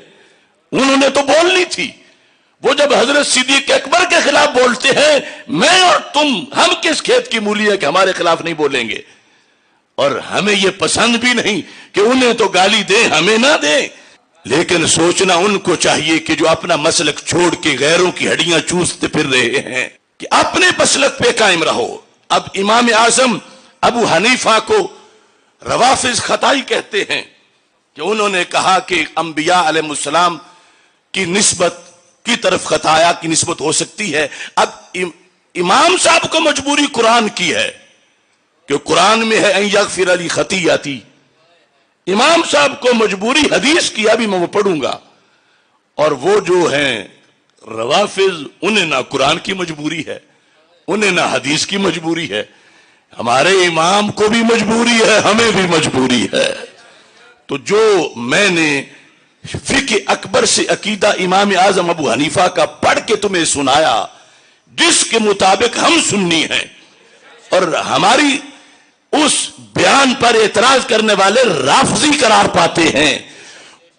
انہوں نے تو بولنی تھی. وہ جب حضرت صدیق اکبر کے خلاف بولتے ہیں، میں اور تم، ہم کس کھیت کی مولی ہے کہ ہمارے خلاف نہیں بولیں گے؟ اور ہمیں یہ پسند بھی نہیں کہ انہیں تو گالی دیں، ہمیں نہ دیں. لیکن سوچنا ان کو چاہیے کہ جو اپنا مسلک چھوڑ کے غیروں کی ہڈیاں چوستے پھر رہے ہیں کہ اپنے مسلک پہ قائم رہو. اب امام اعظم ابو حنیفہ کو روافظ خطائی کہتے ہیں، کہ انہوں نے کہا کہ انبیاء علیہ السلام کی نسبت کی طرف خطایا کی نسبت ہو سکتی ہے. اب امام صاحب کو مجبوری قرآن کی ہے کہ قرآن میں ہے ان یغفر لی خطیئتی. امام صاحب کو مجبوری حدیث کی، ابھی میں وہ پڑھوں گا. اور وہ جو ہیں روافض، انہیں نہ قرآن کی مجبوری ہے، انہیں نہ حدیث کی مجبوری ہے. ہمارے امام کو بھی مجبوری ہے، ہمیں بھی مجبوری ہے. تو جو میں نے فقہ اکبر سے عقیدہ امام اعظم ابو حنیفہ کا پڑھ کے تمہیں سنایا، جس کے مطابق ہم سنی ہیں، اور ہماری اس بیان پر اعتراض کرنے والے رافضی قرار پاتے ہیں،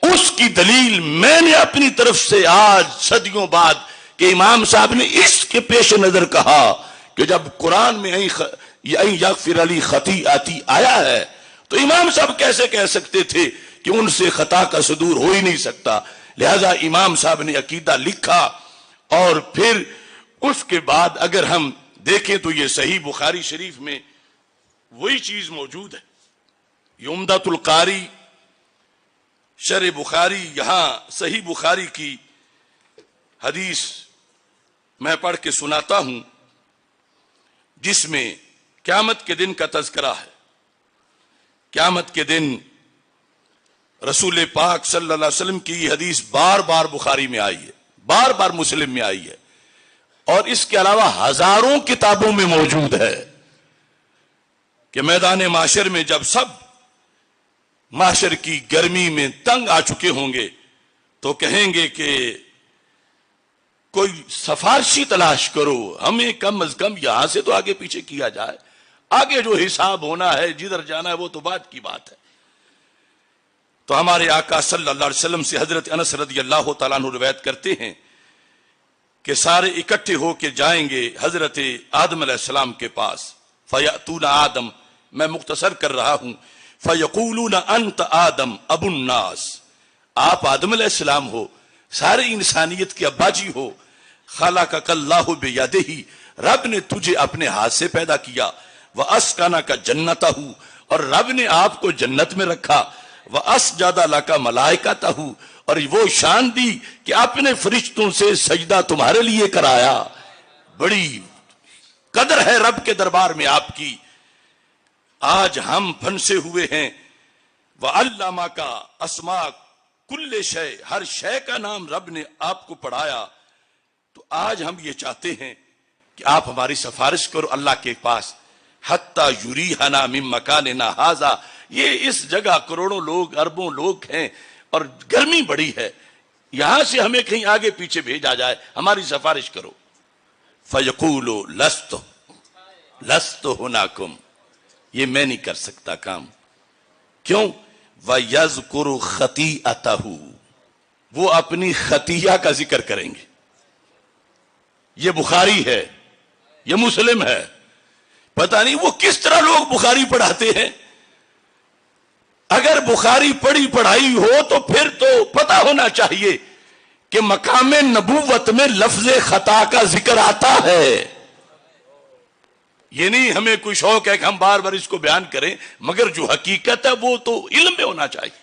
اس کی دلیل میں نے اپنی طرف سے آج صدیوں بعد کہ امام صاحب نے اس کے پیش نظر کہا کہ جب قرآن میں این یغفر لی خطیئتی آیا ہے تو امام صاحب کیسے کہہ سکتے تھے کہ ان سے خطا کا صدور ہو ہی نہیں سکتا. لہذا امام صاحب نے عقیدہ لکھا، اور پھر اس کے بعد اگر ہم دیکھیں تو یہ صحیح بخاری شریف میں وہی چیز موجود ہے. یہ عمدۃ القاری شرح بخاری، یہاں صحیح بخاری کی حدیث میں پڑھ کے سناتا ہوں جس میں قیامت کے دن کا تذکرہ ہے. قیامت کے دن رسول پاک صلی اللہ علیہ وسلم کی یہ حدیث بار بار بخاری میں آئی ہے، بار بار مسلم میں آئی ہے، اور اس کے علاوہ ہزاروں کتابوں میں موجود ہے کہ میدان معاشر میں جب سب معاشر کی گرمی میں تنگ آ چکے ہوں گے تو کہیں گے کہ کوئی سفارشی تلاش کرو، ہمیں کم از کم یہاں سے تو آگے پیچھے کیا جائے، آگے جو حساب ہونا ہے جدھر جانا ہے وہ تو بات کی بات ہے. تو ہمارے آقا صلی اللہ علیہ وسلم سے حضرت انس رضی اللہ تعالیٰ عنہ روایت کرتے ہیں کہ سارے اکٹھے ہو کے جائیں گے حضرت آدم علیہ السلام کے پاس. فیأتون آدم، میں مختصر کر رہا ہوں، فیقولون انت آدم ابو الناس، آپ آدم علیہ السلام ہو، ساری انسانیت کے ابا جی ہو. خلقک اللہ بیدہ، رب نے تجھے اپنے ہاتھ سے پیدا کیا. واسکنک جنتہ، اور رب نے آپ کو جنت میں رکھا. واسجد لک ملائکتہ، اور وہ شان دی کہ اپنے فرشتوں سے سجدہ تمہارے لیے کرایا. بڑی قدر ہے رب کے دربار میں آپ کی. آج ہم پھنسے ہوئے ہیں. وعلمک اسماء کل شے، ہر شے کا نام رب نے آپ کو پڑھایا. تو آج ہم یہ چاہتے ہیں کہ آپ ہماری سفارش کرو اللہ کے پاس. حتی یریحنا من مکاننا ھذا، یہ اس جگہ کروڑوں لوگ، اربوں لوگ ہیں اور گرمی بڑی ہے، یہاں سے ہمیں کہیں آگے پیچھے بھیجا جائے، ہماری سفارش کرو. فیقول لست ہناکم، یہ میں نہیں کر سکتا کام. کیوں؟ وَيَذْكُرُ خَطِيئَتَهُ، وہ اپنی خطیہ کا ذکر کریں گے. یہ بخاری ہے، یہ مسلم ہے. پتہ نہیں وہ کس طرح لوگ بخاری پڑھاتے ہیں. اگر بخاری پڑھی پڑھائی ہو تو پھر تو پتہ ہونا چاہیے کہ مقام نبوت میں لفظ خطا کا ذکر آتا ہے. یہ نہیں ہمیں کوئی شوق ہے کہ ہم بار بار اس کو بیان کریں، مگر جو حقیقت ہے وہ تو علم میں ہونا چاہیے.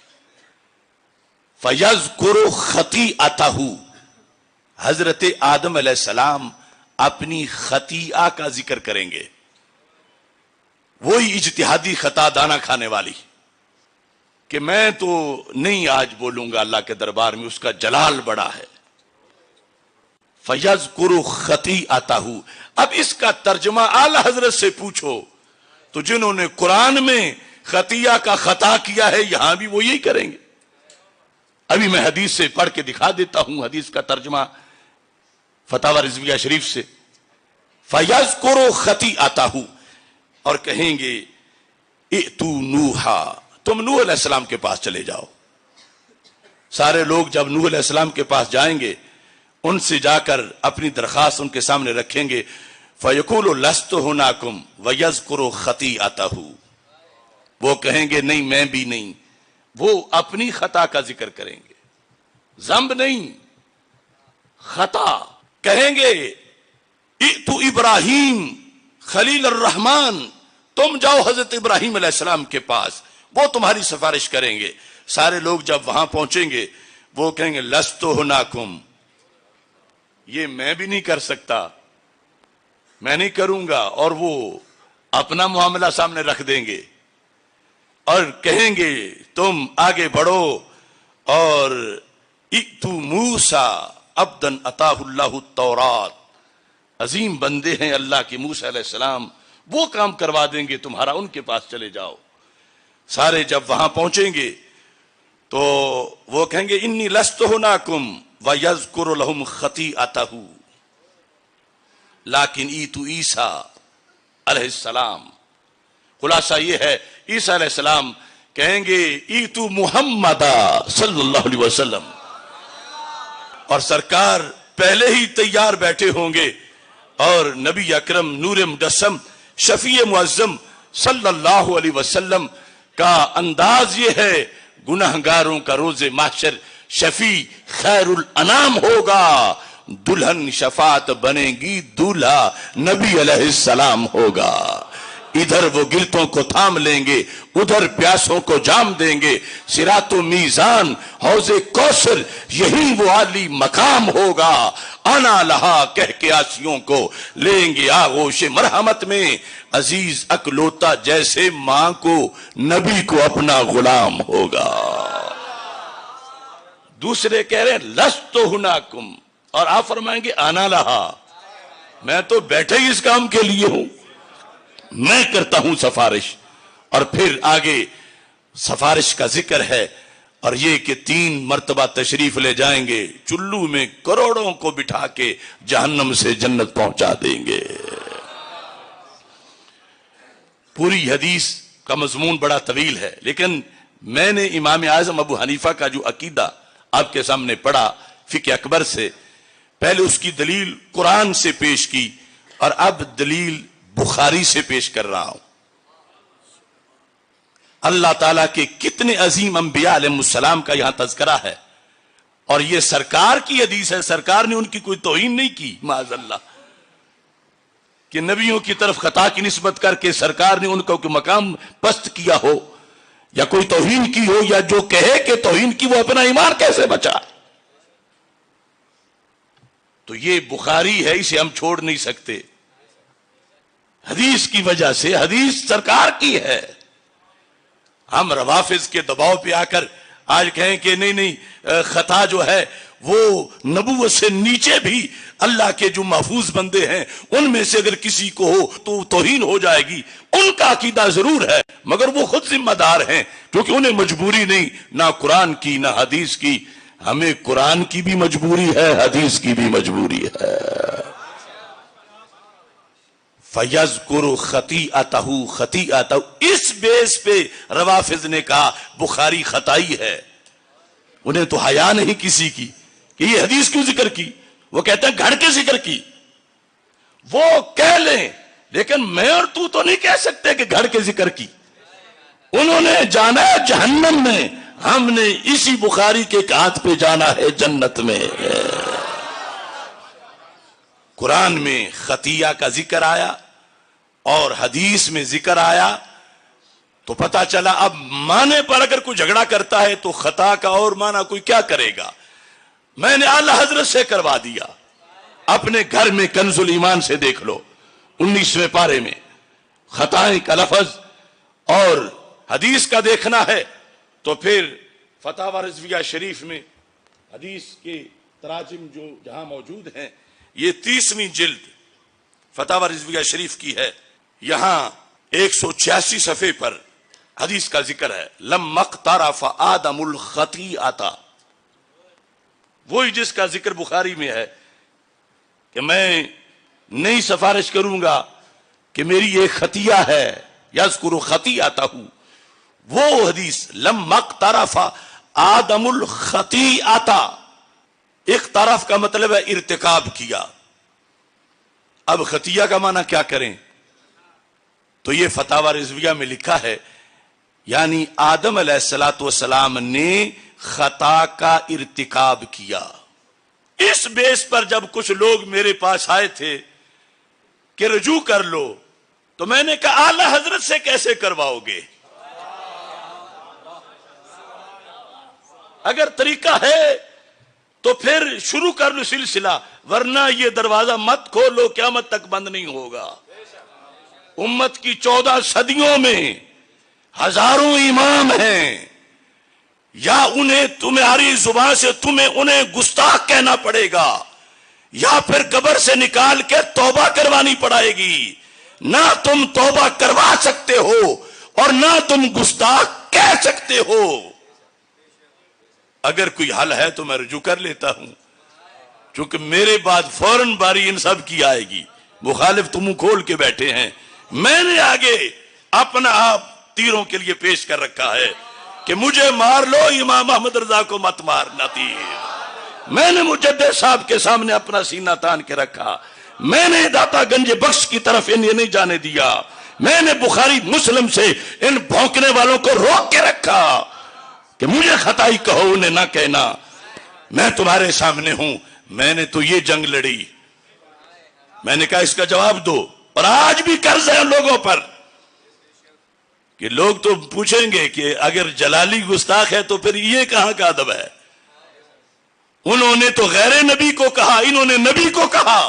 فَيَذْكُرُ خَطِيئَتَهُ، حضرت آدم علیہ السلام اپنی خطیئہ کا ذکر کریں گے. وہی اجتہادی خطا دانا کھانے والی کہ میں تو نہیں آج بولوں گا اللہ کے دربار میں، اس کا جلال بڑا ہے. فَيَذْكُرُ خَطِيئَتَهُ. اب اس کا ترجمہ اعلی حضرت سے پوچھو تو جنہوں نے قرآن میں خطیہ کا خطا کیا ہے یہاں بھی وہ یہی کریں گے. ابھی میں حدیث سے پڑھ کے دکھا دیتا ہوں، حدیث کا ترجمہ فتاوی رضویہ شریف سے. فَيَذْكُرُ خَطِيئَتَهُ، اور کہیں گے ائتوا نوحا، تم نوح علیہ السلام کے پاس چلے جاؤ. سارے لوگ جب نوح علیہ السلام کے پاس جائیں گے، ان سے جا کر اپنی درخواست ان کے سامنے رکھیں گے. فَيَقُولُ لَسْتُ هُنَاكُمْ وَيَذْكُرُ خَطِيئَتَهُ، وہ کہیں گے نہیں میں بھی نہیں. وہ اپنی خطا کا ذکر کریں گے، ذنب نہیں، خطا. کہیں گے ائتوا ابراہیم خلیل الرحمن، تم جاؤ حضرت ابراہیم علیہ السلام کے پاس، وہ تمہاری سفارش کریں گے. سارے لوگ جب وہاں پہنچیں گے وہ کہیں گے لستو ہناکم، یہ میں بھی نہیں کر سکتا، میں نہیں کروں گا، اور وہ اپنا معاملہ سامنے رکھ دیں گے اور کہیں گے تم آگے بڑھو اور ائتوا موسیٰ عبدا اتاہ اللہ التورات، عظیم بندے ہیں اللہ کے موسیٰ علیہ السلام، وہ کام کروا دیں گے تمہارا، ان کے پاس چلے جاؤ۔ سارے جب وہاں پہنچیں گے تو وہ کہیں گے انی لست ہناکم ویذکر لہم خطیئتہ لیکن ایتوا عیسیٰ علیہ السلام۔ خلاصہ یہ ہے عیسیٰ علیہ السلام کہیں گے ایتوا محمد صلی اللہ علیہ وسلم، اور سرکار پہلے ہی تیار بیٹھے ہوں گے، اور نبی اکرم نور مجسم شفیع معظم صلی اللہ علیہ وسلم کا انداز یہ ہے، گناہگاروں کا روز محشر شفیع خیر الانام ہوگا، دلہن شفاعت بنے گی، دولہا نبی علیہ السلام ہوگا۔ ادھر وہ گرتوں کو تھام لیں گے، ادھر پیاسوں کو جام دیں گے، صراط و میزان حوض کوثر یہی وہ عالی مقام ہوگا۔ انا لہا کہہ کے آسیوں کو لیں گے آغوش مرحمت میں، عزیز اکلوتا جیسے ماں کو نبی کو اپنا غلام ہوگا۔ دوسرے کہہ رہے ہیں لست ہناکم، اور آپ فرمائیں گے انا لہا، میں تو بیٹھے ہی اس کام کے لیے ہوں، میں کرتا ہوں سفارش۔ اور پھر آگے سفارش کا ذکر ہے، اور یہ کہ 3 مرتبہ تشریف لے جائیں گے، چلو میں کروڑوں کو بٹھا کے جہنم سے جنت پہنچا دیں گے۔ پوری حدیث کا مضمون بڑا طویل ہے، لیکن میں نے امام اعظم ابو حنیفہ کا جو عقیدہ آپ کے سامنے پڑھا فقہ اکبر سے، پہلے اس کی دلیل قرآن سے پیش کی، اور اب دلیل بخاری سے پیش کر رہا ہوں۔ اللہ تعالیٰ کے کتنے عظیم انبیاء علیہ السلام کا یہاں تذکرہ ہے، اور یہ سرکار کی حدیث ہے، سرکار نے ان کی کوئی توہین نہیں کی معاذ اللہ، کہ نبیوں کی طرف خطا کی نسبت کر کے سرکار نے ان کو کوئی مقام پست کیا ہو یا کوئی توہین کی ہو، یا جو کہے کہ توہین کی وہ اپنا ایمان کیسے بچا۔ تو یہ بخاری ہے، اسے ہم چھوڑ نہیں سکتے حدیث کی وجہ سے، حدیث سرکار کی ہے۔ ہم روافظ کے دباؤ پہ آ کر آج کہیں کہ نہیں خطا جو ہے وہ نبوت سے نیچے بھی اللہ کے جو محفوظ بندے ہیں ان میں سے اگر کسی کو ہو تو توہین ہو جائے گی، ان کا عقیدہ ضرور ہے، مگر وہ خود ذمہ دار ہیں، کیونکہ انہیں مجبوری نہیں، نہ قرآن کی نہ حدیث کی۔ ہمیں قرآن کی بھی مجبوری ہے، حدیث کی بھی مجبوری ہے۔ فَيَذْكُرُ خَطِيئَتَهُ خَطِيئَتَهُ، اس بیس پہ روافظ نے کہا بخاری خطائی ہے۔ انہیں تو حیا نہیں کسی کی کہ یہ حدیث کیوں ذکر کی، وہ کہتے ہیں گھڑ کے ذکر کی۔ وہ کہہ لیں، لیکن میں اور تو نہیں کہہ سکتے کہ گھڑ کے ذکر کی۔ انہوں نے جانا ہے جہنم میں، ہم نے اسی بخاری کے ہاتھ پہ جانا ہے جنت میں۔ قرآن میں خطیہ کا ذکر آیا اور حدیث میں ذکر آیا، تو پتہ چلا اب معنی پر اگر کوئی جھگڑا کرتا ہے تو خطا کا اور معنی کوئی کیا کرے گا۔ میں نے اعلی حضرت سے کروا دیا، اپنے گھر میں کنز الایمان سے دیکھ لو 19ویں پارے میں خطائیں کا لفظ، اور حدیث کا دیکھنا ہے تو پھر فتاوی رضویہ شریف میں حدیث کے تراجم جو جہاں موجود ہیں، یہ 30ویں جلد فتاوی رضویہ شریف کی ہے، یہاں 186 صفحے پر حدیث کا ذکر ہے، لما اقترف آدم الخطیئۃ، وہی جس کا ذکر بخاری میں ہے کہ میں نہیں سفارش کروں گا کہ میری یہ خطیہ ہے، یذکر خطیئتہ، وہ حدیث لما اقترف آدم الخطیئۃ، اقترف کا مطلب ہے ارتکاب کیا۔ اب خطیہ کا معنی کیا کریں؟ تو یہ فتاوی رضویہ میں لکھا ہے، یعنی آدم علیہ السلام نے خطا کا ارتکاب کیا۔ اس بیس پر جب کچھ لوگ میرے پاس آئے تھے کہ رجوع کر لو، تو میں نے کہا اعلی حضرت سے کیسے کرواؤ گے؟ اگر طریقہ ہے تو پھر شروع کر لو سلسلہ، ورنہ یہ دروازہ مت کھولو، قیامت تک بند نہیں ہوگا۔ امت کی 14 صدیوں میں ہزاروں امام ہیں، یا انہیں تمہاری زبان سے انہیں گستاخ کہنا پڑے گا، یا پھر قبر سے نکال کے توبہ کروانی پڑے گی۔ نہ تم توبہ کروا سکتے ہو اور نہ تم گستاخ کہہ سکتے ہو۔ اگر کوئی حل ہے تو میں رجوع کر لیتا ہوں، چونکہ میرے بعد فوراً باری ان سب کی آئے گی۔ مخالف تو منہ کھول کے بیٹھے ہیں، میں نے آگے اپنا آپ تیروں کے لیے پیش کر رکھا ہے کہ مجھے مار لو، امام احمد رضا کو مت مارنا تیر۔ میں نے مجدد صاحب کے سامنے اپنا سینہ تان کے رکھا، میں نے داتا گنج بخش کی طرف انہیں نہیں جانے دیا، میں نے بخاری مسلم سے ان بھونکنے والوں کو روک کے رکھا کہ مجھے خطائی کہو، انہیں نہ کہنا، میں تمہارے سامنے ہوں۔ میں نے تو یہ جنگ لڑی، میں نے کہا اس کا جواب دو، اور آج بھی قرض ہے لوگوں پر کہ لوگ تو پوچھیں گے کہ اگر جلالی گستاخ ہے تو پھر یہ کہاں کا ادب ہے؟ انہوں نے تو غیر نبی کو کہا، انہوں نے نبی کو کہا۔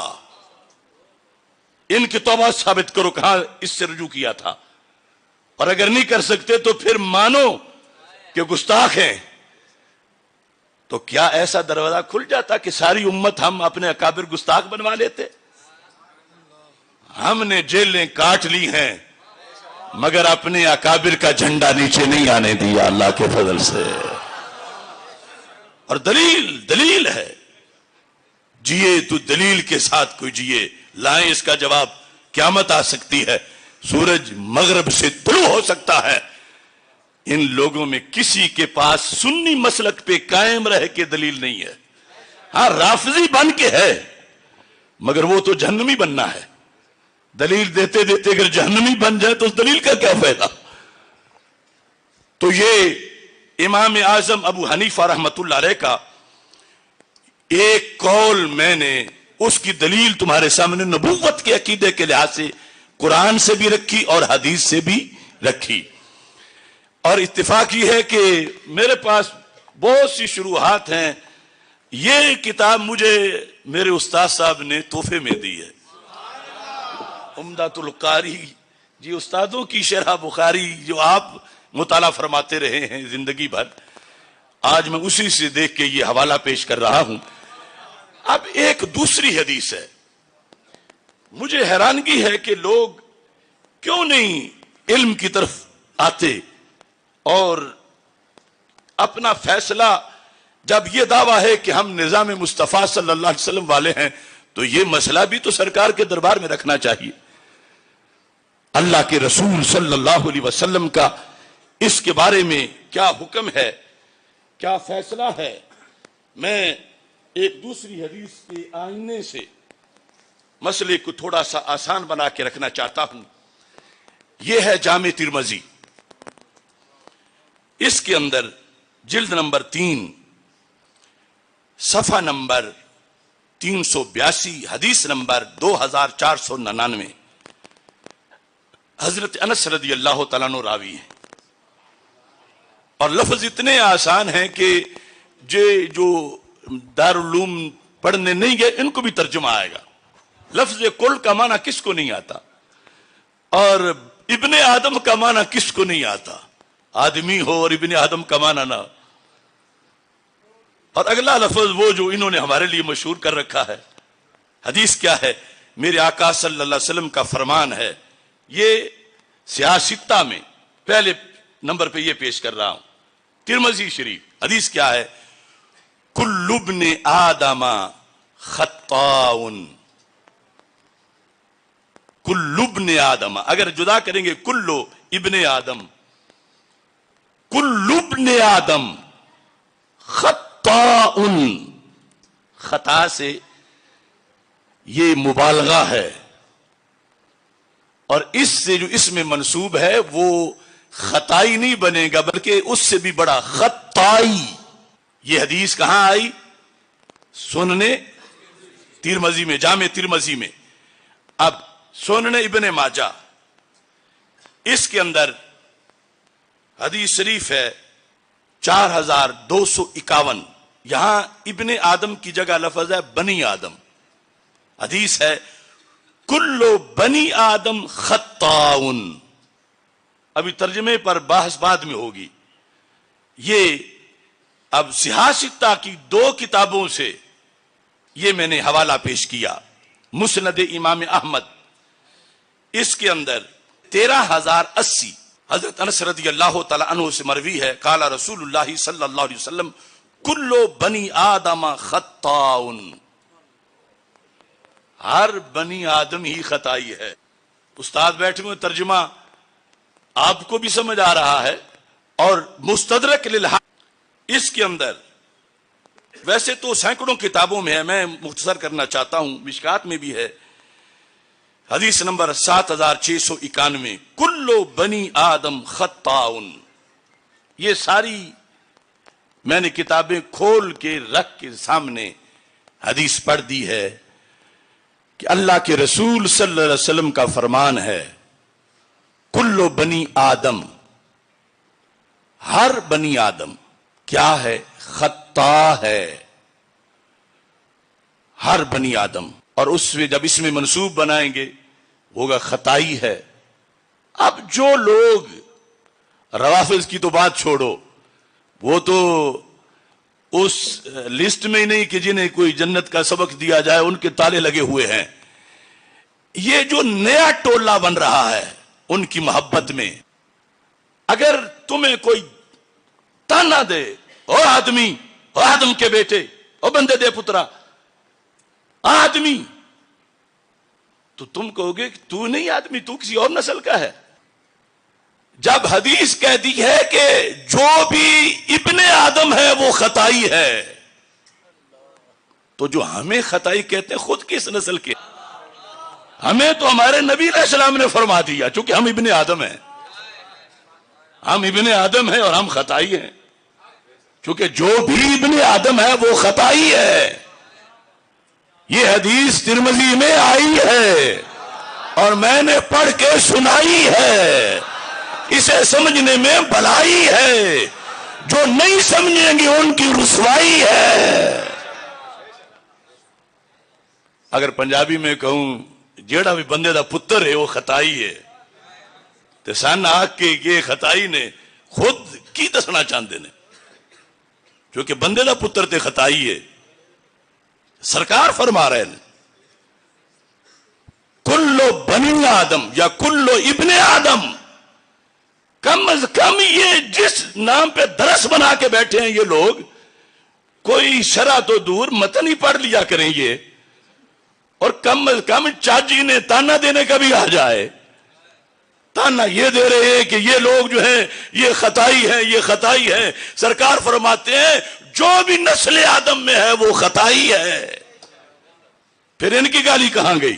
ان کی توبہ ثابت کرو، کہاں اس سے رجوع کیا تھا، اور اگر نہیں کر سکتے تو پھر مانو کہ گستاخ ہیں۔ تو کیا ایسا دروازہ کھل جاتا کہ ساری امت ہم اپنے اکابر گستاخ بنوا لیتے؟ ہم نے جیلیں کاٹ لی ہیں مگر اپنے اکابر کا جھنڈا نیچے نہیں آنے دیا اللہ کے فضل سے۔ اور دلیل ہے، جیے تو دلیل کے ساتھ کوئی جیے، لائیں اس کا جواب۔ قیامت آ سکتی ہے، سورج مغرب سے طلوع ہو سکتا ہے، ان لوگوں میں کسی کے پاس سنی مسلک پہ قائم رہ کے دلیل نہیں ہے۔ ہاں رافضی بن کے ہے، مگر وہ تو جہنمی بننا ہے۔ دلیل دیتے دیتے اگر جہنمی بن جائے تو اس دلیل کا کیا فائدہ؟ تو یہ امام اعظم ابو حنیفہ رحمت اللہ علیہ کا ایک قول میں نے اس کی دلیل تمہارے سامنے نبوت کے عقیدے کے لحاظ سے قرآن سے بھی رکھی اور حدیث سے بھی رکھی، اور اتفاق یہ ہے کہ میرے پاس بہت سی شروحات ہیں۔ یہ کتاب مجھے میرے استاد صاحب نے تحفے میں دی ہے، عمدۃ القاری جی، استادوں کی شرح بخاری جو آپ مطالعہ فرماتے رہے ہیں زندگی بھر، آج میں اسی سے دیکھ کے یہ حوالہ پیش کر رہا ہوں۔ اب ایک دوسری حدیث ہے، مجھے حیرانگی ہے کہ لوگ کیوں نہیں علم کی طرف آتے اور اپنا فیصلہ، جب یہ دعویٰ ہے کہ ہم نظام مصطفیٰ صلی اللہ علیہ وسلم والے ہیں تو یہ مسئلہ بھی تو سرکار کے دربار میں رکھنا چاہیے۔ اللہ کے رسول صلی اللہ علیہ وسلم کا اس کے بارے میں کیا حکم ہے، کیا فیصلہ ہے۔ میں ایک دوسری حدیث کے آئینے سے مسئلے کو تھوڑا سا آسان بنا کے رکھنا چاہتا ہوں۔ یہ ہے جامع ترمذی، اس کے اندر جلد نمبر 3 صفحہ نمبر 382 حدیث نمبر 2499، حضرت انس رضی اللہ تعالیٰ عنہ راوی ہیں، اور لفظ اتنے آسان ہیں کہ جو دارالعلوم پڑھنے نہیں گئے ان کو بھی ترجمہ آئے گا۔ لفظ کل کا معنی کس کو نہیں آتا، اور ابن آدم کا معنی کس کو نہیں آتا؟ آدمی ہو اور ابن آدم کا معنی نہ۔ اور اگلا لفظ وہ جو انہوں نے ہمارے لیے مشہور کر رکھا ہے، حدیث کیا ہے؟ میرے آقا صلی اللہ علیہ وسلم کا فرمان ہے، یہ سیاستہ میں پہلے نمبر پہ یہ پیش کر رہا ہوں، ترمذی شریف۔ حدیث کیا ہے؟ کل ابن آدم خطاؤن، کل ابن آدم، اگر جدا کریں گے کلو ابن آدم، کل ابن آدم خطاؤن، خطا سے یہ مبالغہ ہے، اور اس سے جو اس میں منسوب ہے وہ خطائی نہیں بنے گا بلکہ اس سے بھی بڑا خطائی۔ یہ حدیث کہاں آئی؟ سننے ترمذی میں، جامع ترمذی میں۔ اب سنن ابن ماجہ، اس کے اندر حدیث شریف ہے 4251. یہاں ابن آدم کی جگہ لفظ ہے بنی آدم. حدیث ہے کلو بنی آدم خطاؤن. ابھی ترجمے پر بحث بعد میں ہوگی. یہ اب صحاح ستہ کی 2 کتابوں سے یہ میں نے حوالہ پیش کیا. مسند امام احمد، اس کے اندر 13080 حضرت انس رضی اللہ تعالی عنہ سے مروی ہے، قال رسول اللہ صلی اللہ علیہ وسلم کلو بنی آدم خطاؤن. ہر بنی آدم ہی خطائی ہے. استاد بیٹھے ہوئے، ترجمہ آپ کو بھی سمجھ آ رہا ہے. اور مستدرک للحاکم اس کے اندر ویسے تو سینکڑوں کتابوں میں ہے، میں مختصر کرنا چاہتا ہوں، مشکات میں بھی ہے. حدیث نمبر 7691 کلو بنی آدم خطاؤن. یہ ساری میں نے کتابیں کھول کے رکھ کے سامنے حدیث پڑھ دی ہے کہ اللہ کے رسول صلی اللہ علیہ وسلم کا فرمان ہے کلو بنی آدم، ہر بنی آدم کیا ہے؟ خطا ہے. ہر بنی آدم. اور اس میں جب اس میں منصوب بنائیں گے ہوگا خطائی ہے. اب جو لوگ روافض کی تو بات چھوڑو، وہ تو اس لسٹ میں ہی نہیں کہ جنہیں کوئی جنت کا سبق دیا جائے ان کے تالے لگے ہوئے ہیں. یہ جو نیا ٹولہ بن رہا ہے ان کی محبت میں، اگر تمہیں کوئی تانا دے، او آدمی، او آدم کے بیٹے، او بندے دے پترا، آدمی، تو تم کہو گے کہ تو نہیں آدمی، تو کسی اور نسل کا ہے. جب حدیث کہتی ہے کہ جو بھی ابن آدم ہے وہ خطائی ہے، تو جو ہمیں خطائی کہتے ہیں خود کس نسل کے؟ ہمیں تو ہمارے نبی علیہ السلام نے فرما دیا، چونکہ ہم ابن آدم ہیں. ہم ابن آدم ہیں اور ہم خطائی ہیں، چونکہ جو بھی ابن آدم ہے وہ خطائی ہے. یہ حدیث ترمذی میں آئی ہے اور میں نے پڑھ کے سنائی ہے. اسے سمجھنے میں بھلائی ہے، جو نہیں سمجھیں گے ان کی رسوائی ہے. اگر پنجابی میں کہوں جیڑا بھی بندے دا پتر ہے وہ خطائی ہے، تو سن آ کے یہ خطائی نے خود کی دسنا چاہتے نے، کیونکہ بندے دا پتر تے خطائی ہے. سرکار فرما رہے ہیں کلو بنی آدم یا کلو ابن آدم. کم از کم یہ جس نام پہ درس بنا کے بیٹھے ہیں یہ لوگ، کوئی شرع تو دور متن ہی پڑھ لیا کریں یہ، اور کم از کم چاچی نے تانا دینے کا بھی آ جائے. تانا یہ دے رہے ہیں کہ یہ لوگ جو ہیں یہ خطائی ہے، یہ خطائی ہے. سرکار فرماتے ہیں جو بھی نسل آدم میں ہے وہ خطائی ہے. پھر ان کی گالی کہاں گئی؟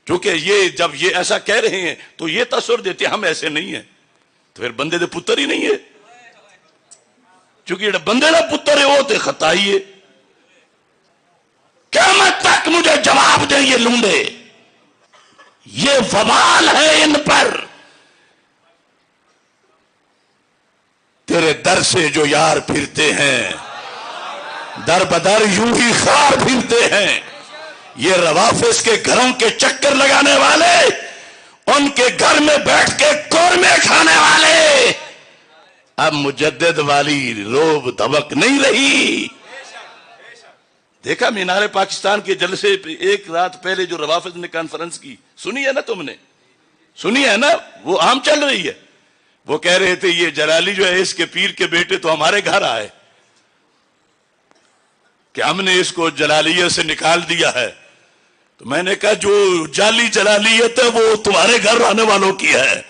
کیونکہ یہ جب یہ ایسا کہہ رہے ہیں تو یہ تصور دیتے ہم ایسے نہیں ہیں، تو پھر بندے دے پتر ہی نہیں ہے. چونکہ بندے دا پتر ہے وہ تے خطائی ہے. قیامت تک مجھے جواب دیں یہ لونڈے. یہ وبال ہے ان پر. تیرے در سے جو یار پھرتے ہیں در بدر یوں ہی خار پھرتے ہیں. یہ روافظ کے گھروں کے چکر لگانے والے، ان کے گھر میں بیٹھ کے قورمے کھانے والے، اب مجدد والی روب دبک نہیں رہی. دیکھا مینار پاکستان کے جلسے پہ ایک رات پہلے جو روافظ نے کانفرنس کی، سنی ہے نا تم نے؟ سنی ہے نا؟ وہ عام چل رہی ہے. وہ کہہ رہے تھے یہ جلالی جو ہے اس کے پیر کے بیٹے تو ہمارے گھر آئے کہ ہم نے اس کو جلالیت سے نکال دیا ہے. تو میں نے کہا جو جعلی جلالیت ہے وہ تمہارے گھر آنے والوں کی ہے،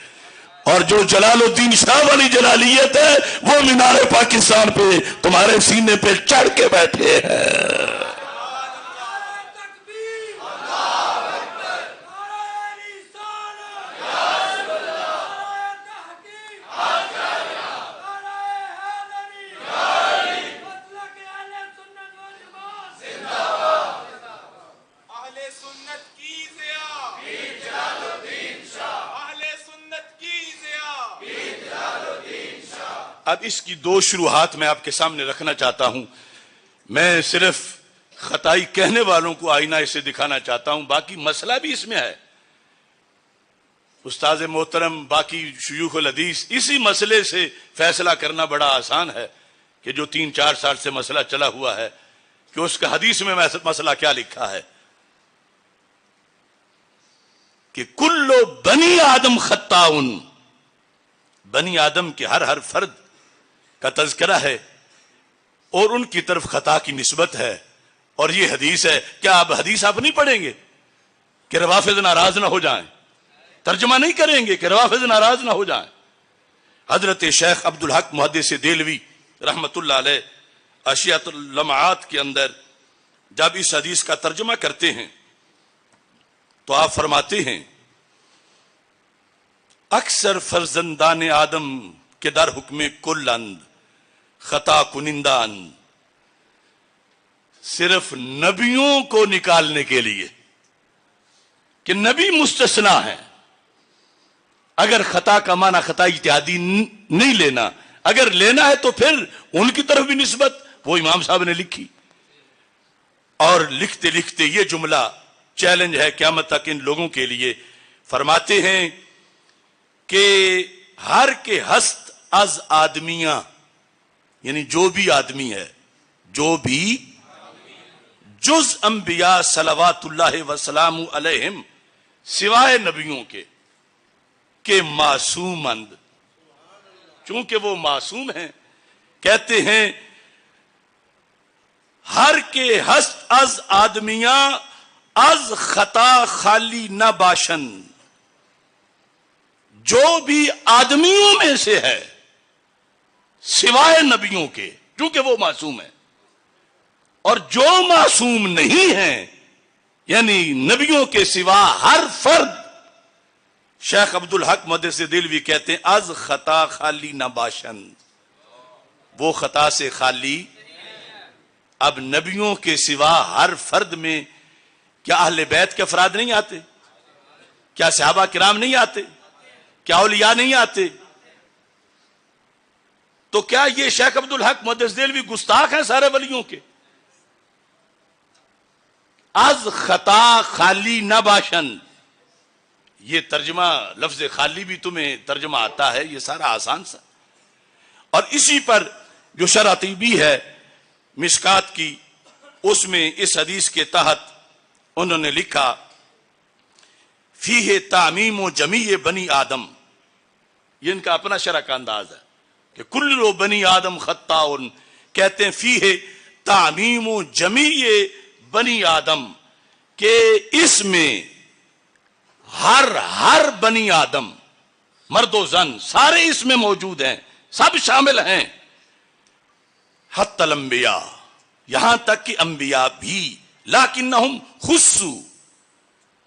اور جو جلال الدین شاہ والی جلالیت ہے وہ مینار پاکستان پہ تمہارے سینے پہ چڑھ کے بیٹھے ہیں. اب اس کی دو شروحات میں آپ کے سامنے رکھنا چاہتا ہوں. میں صرف خطائی کہنے والوں کو آئینہ اسے دکھانا چاہتا ہوں، باقی مسئلہ بھی اس میں ہے. استاد محترم باقی شیوخ الحدیث اسی مسئلے سے فیصلہ کرنا بڑا آسان ہے کہ جو 3-4 سال سے مسئلہ چلا ہوا ہے کہ اس کا حدیث میں مسئلہ کیا لکھا ہے کہ کلو بنی آدم خطاؤن، بنی آدم کے ہر فرد کا تذکرہ ہے اور ان کی طرف خطا کی نسبت ہے. اور یہ حدیث ہے. کیا آپ حدیث آپ نہیں پڑھیں گے کہ روافض ناراض نہ ہو جائیں؟ ترجمہ نہیں کریں گے کہ روافض ناراض نہ ہو جائیں؟ حضرت شیخ عبدالحق محدث دہلوی رحمت اللہ علیہ اشیاۃ اللمعات کے اندر جب اس حدیث کا ترجمہ کرتے ہیں تو آپ فرماتے ہیں اکثر فرزندان آدم کے در حکم کل اند خطا کنندان، صرف نبیوں کو نکالنے کے لیے کہ نبی مستثنا ہے. اگر خطا کا معنی خطا اجتہادی نہیں لینا، اگر لینا ہے تو پھر ان کی طرف بھی نسبت وہ امام صاحب نے لکھی. اور لکھتے لکھتے یہ جملہ چیلنج ہے قیامت تک ان لوگوں کے لیے. فرماتے ہیں کہ ہر کے ہست از آدمیاں، یعنی جو بھی آدمی ہے، جو بھی جز انبیاء صلوات اللہ وسلام علیہم، سوائے نبیوں کے، کہ معصوم اند، چونکہ وہ معصوم ہیں. کہتے ہیں ہر کے ہست از آدمیاں از خطا خالی نہ باشن، جو بھی آدمیوں میں سے ہے سوائے نبیوں کے، چونکہ وہ معصوم ہیں. اور جو معصوم نہیں ہیں یعنی نبیوں کے سوا ہر فرد، شیخ عبدالحق محدث دہلوی کہتے ہیں از خطا خالی نہ باشن، وہ خطا سے خالی. اب نبیوں کے سوا ہر فرد میں کیا اہل بیت کے افراد نہیں آتے؟ کیا صحابہ کرام نہیں آتے؟ کیا اولیاء نہیں آتے؟ تو کیا یہ شیخ عبدالحق محدث دہلوی گستاخ ہیں سارے ولیوں کے؟ از خطا خالی نہ باشن، یہ ترجمہ لفظ خالی بھی تمہیں ترجمہ آتا ہے، یہ سارا آسان سا. اور اسی پر جو شرح طیبی ہے مشکات کی، اس میں اس حدیث کے تحت انہوں نے لکھا فیہ تعمیم و جمیع بنی آدم، یہ ان کا اپنا شرح کا انداز ہے کہ کل بنی آدم خطاؤن. کہتے ہیں فیہ تعمیم و جمیع بنی آدم، کہ اس میں ہر بنی آدم، مرد و زن سارے اس میں موجود ہیں، سب شامل ہیں. حتی الانبیاء، یہاں تک کہ انبیاء بھی، لیکنہم خصو،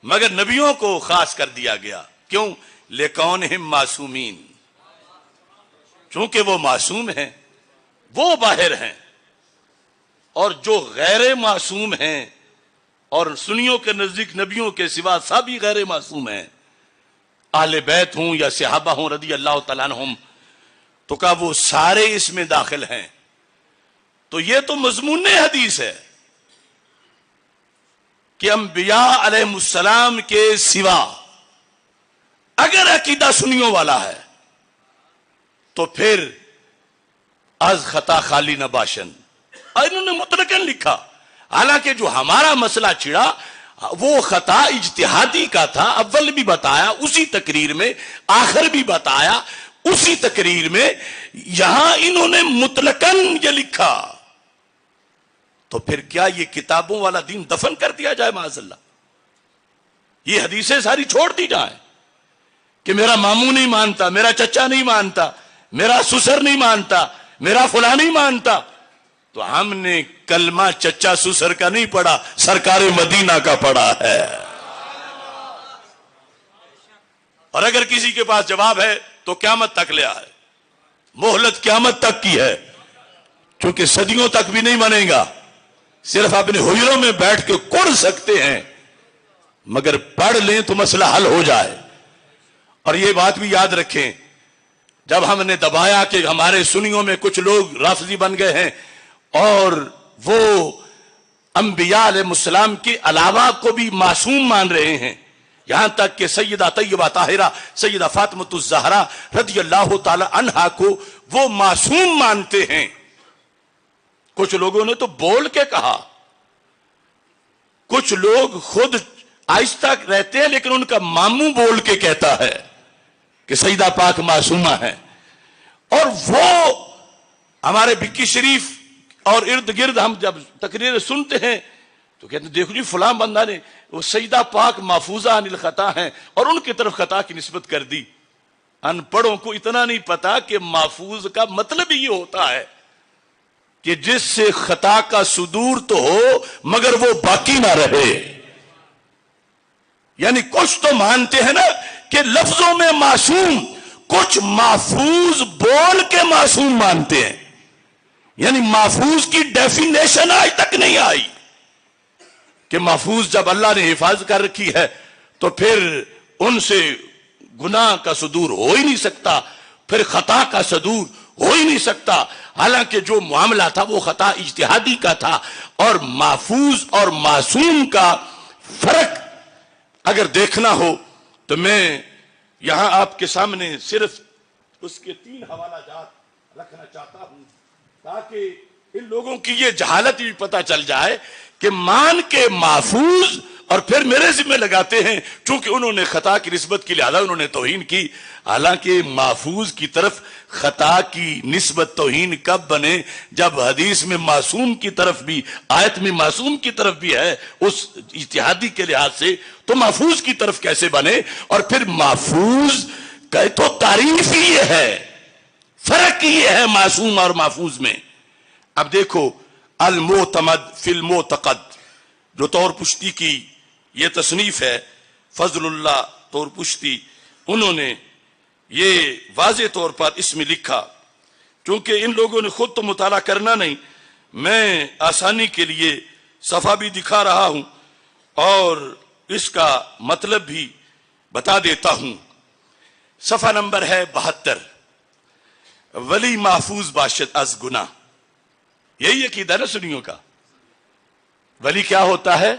مگر نبیوں کو خاص کر دیا گیا. کیوں؟ لکونہم معصومین، چونکہ وہ معصوم ہیں، وہ باہر ہیں. اور جو غیر معصوم ہیں، اور سنیوں کے نزدیک نبیوں کے سوا سبھی غیر معصوم ہیں، اہل بیت ہوں یا صحابہ ہوں رضی اللہ تعالیٰ عنہم، تو کہا وہ سارے اس میں داخل ہیں. تو یہ تو مضمون حدیث ہے کہ انبیاء علیہ السلام کے سوا اگر عقیدہ سنیوں والا ہے تو پھر از خطا خالی نہ باشن. اور انہوں نے مطلقاً لکھا، حالانکہ جو ہمارا مسئلہ چھڑا وہ خطا اجتہادی کا تھا. اول بھی بتایا اسی تقریر میں، آخر بھی بتایا اسی تقریر میں. یہاں انہوں نے مطلقاً یہ لکھا، تو پھر کیا یہ کتابوں والا دین دفن کر دیا جائے معاذ اللہ؟ یہ حدیثیں ساری چھوڑ دی جائیں کہ میرا ماموں نہیں مانتا، میرا چچا نہیں مانتا، میرا سسر نہیں مانتا، میرا فلاں نہیں مانتا. تو ہم نے کلمہ چچا سسر کا نہیں پڑھا، سرکار مدینہ کا پڑھا ہے. اور اگر کسی کے پاس جواب ہے تو قیامت تک لے آئے، مہلت قیامت تک کی ہے، چونکہ صدیوں تک بھی نہیں بنے گا. صرف اپنے حجروں میں بیٹھ کے کڑ سکتے ہیں، مگر پڑھ لیں تو مسئلہ حل ہو جائے. اور یہ بات بھی یاد رکھیں، جب ہم نے دبایا کہ ہمارے سنیوں میں کچھ لوگ رافضی بن گئے ہیں اور وہ انبیاء علیہ السلام کے علاوہ کو بھی معصوم مان رہے ہیں، یہاں تک کہ سیدہ طیبہ طاہرہ سیدہ فاطمۃ الزہرا رضی اللہ تعالی عنہا کو وہ معصوم مانتے ہیں، کچھ لوگوں نے تو بول کے کہا، کچھ لوگ خود آہستہ رہتے ہیں لیکن ان کا ماموں بول کے کہتا ہے کہ سیدہ پاک معصومہ ہے. اور وہ ہمارے بکی شریف اور ارد گرد ہم جب تقریر سنتے ہیں تو کہتے ہیں دیکھو جی فلاں بندہ نے وہ سیدہ پاک محفوظہ عن الخطا ہیں اور ان کی طرف خطا کی نسبت کر دی. ان پڑھوں کو اتنا نہیں پتا کہ محفوظ کا مطلب ہی یہ ہوتا ہے کہ جس سے خطا کا صدور تو ہو مگر وہ باقی نہ رہے. یعنی کچھ تو مانتے ہیں نا کہ لفظوں میں معصوم، کچھ محفوظ بول کے معصوم مانتے ہیں. یعنی محفوظ کی ڈیفینیشن آج تک نہیں آئی کہ محفوظ جب اللہ نے حفاظت کر رکھی ہے تو پھر ان سے گناہ کا صدور ہو ہی نہیں سکتا، پھر خطا کا صدور ہو ہی نہیں سکتا. حالانکہ جو معاملہ تھا وہ خطا اجتہادی کا تھا. اور محفوظ اور معصوم کا فرق اگر دیکھنا ہو تو میں یہاں آپ کے سامنے صرف اس کے 3 حوالہ جات رکھنا چاہتا ہوں تاکہ ان لوگوں کی یہ جہالت بھی پتہ چل جائے کہ مان کے محفوظ اور پھر میرے ذمہ لگاتے ہیں چونکہ انہوں نے خطا کی نسبت کی لہذا انہوں نے توہین کی. حالانکہ محفوظ کی طرف خطا کی نسبت توہین کب بنے؟ جب حدیث میں معصوم کی طرف بھی، آیت میں معصوم کی طرف بھی ہے اس اجتہادی کے لحاظ سے، تو محفوظ کی طرف کیسے بنے؟ اور پھر محفوظ کا تو تعریف ہی یہ ہے، فرق یہ ہے معصوم اور محفوظ میں. اب دیکھو المعتمد فی المعتقد جو طور پشتی کی یہ تصنیف ہے، فضل اللہ طور پشتی، انہوں نے یہ واضح طور پر اس میں لکھا، چونکہ ان لوگوں نے خود تو مطالعہ کرنا نہیں، میں آسانی کے لیے صفحہ بھی دکھا رہا ہوں اور اس کا مطلب بھی بتا دیتا ہوں. صفحہ نمبر ہے 72. ولی محفوظ باشد از گناہ. یہی عقیدہ نا سنیوں کا. ولی کیا ہوتا ہے؟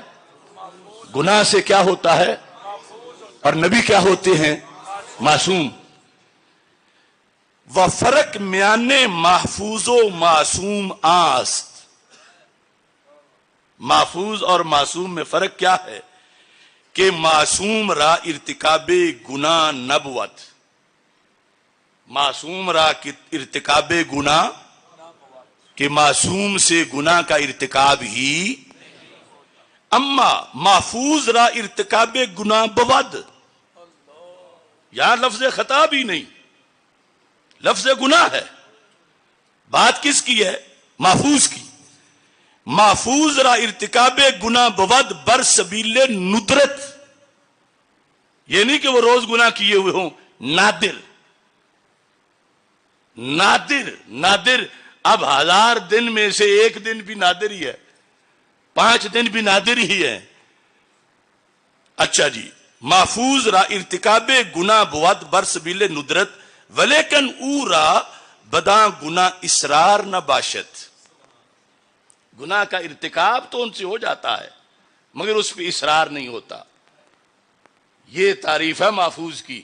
گناہ سے کیا ہوتا ہے؟ اور نبی کیا ہوتے ہیں؟ معصوم. و فرق میان محفوظ و معصوم آست. محفوظ اور معصوم میں فرق کیا ہے؟ کہ معصوم را ارتکاب گناہ نبوت، معصوم را ارتکاب گناہ، کہ معصوم سے گناہ کا ارتکاب ہی، اما محفوظ را ارتکاب گناہ بود. یہاں لفظ خطا بھی نہیں، لفظ گناہ ہے. بات کس کی ہے؟ محفوظ کی. محفوظ را ارتکاب گناہ بود بر سبیل ندرت. یہ نہیں کہ وہ روز گناہ کیے ہوئے ہوں، نادر. نادر نادر. اب 1000 دن میں سے 1 دن بھی نادر ہی ہے، 5 دن بھی نادر ہی ہے. اچھا جی، محفوظ را ارتکاب گناہ بود بر سبیل ندرت ولیکن او را بداں گناہ اسرار نہ باشد. گناہ کا ارتکاب تو ان سے ہو جاتا ہے مگر اس پہ اصرار نہیں ہوتا. یہ تعریف ہے محفوظ کی،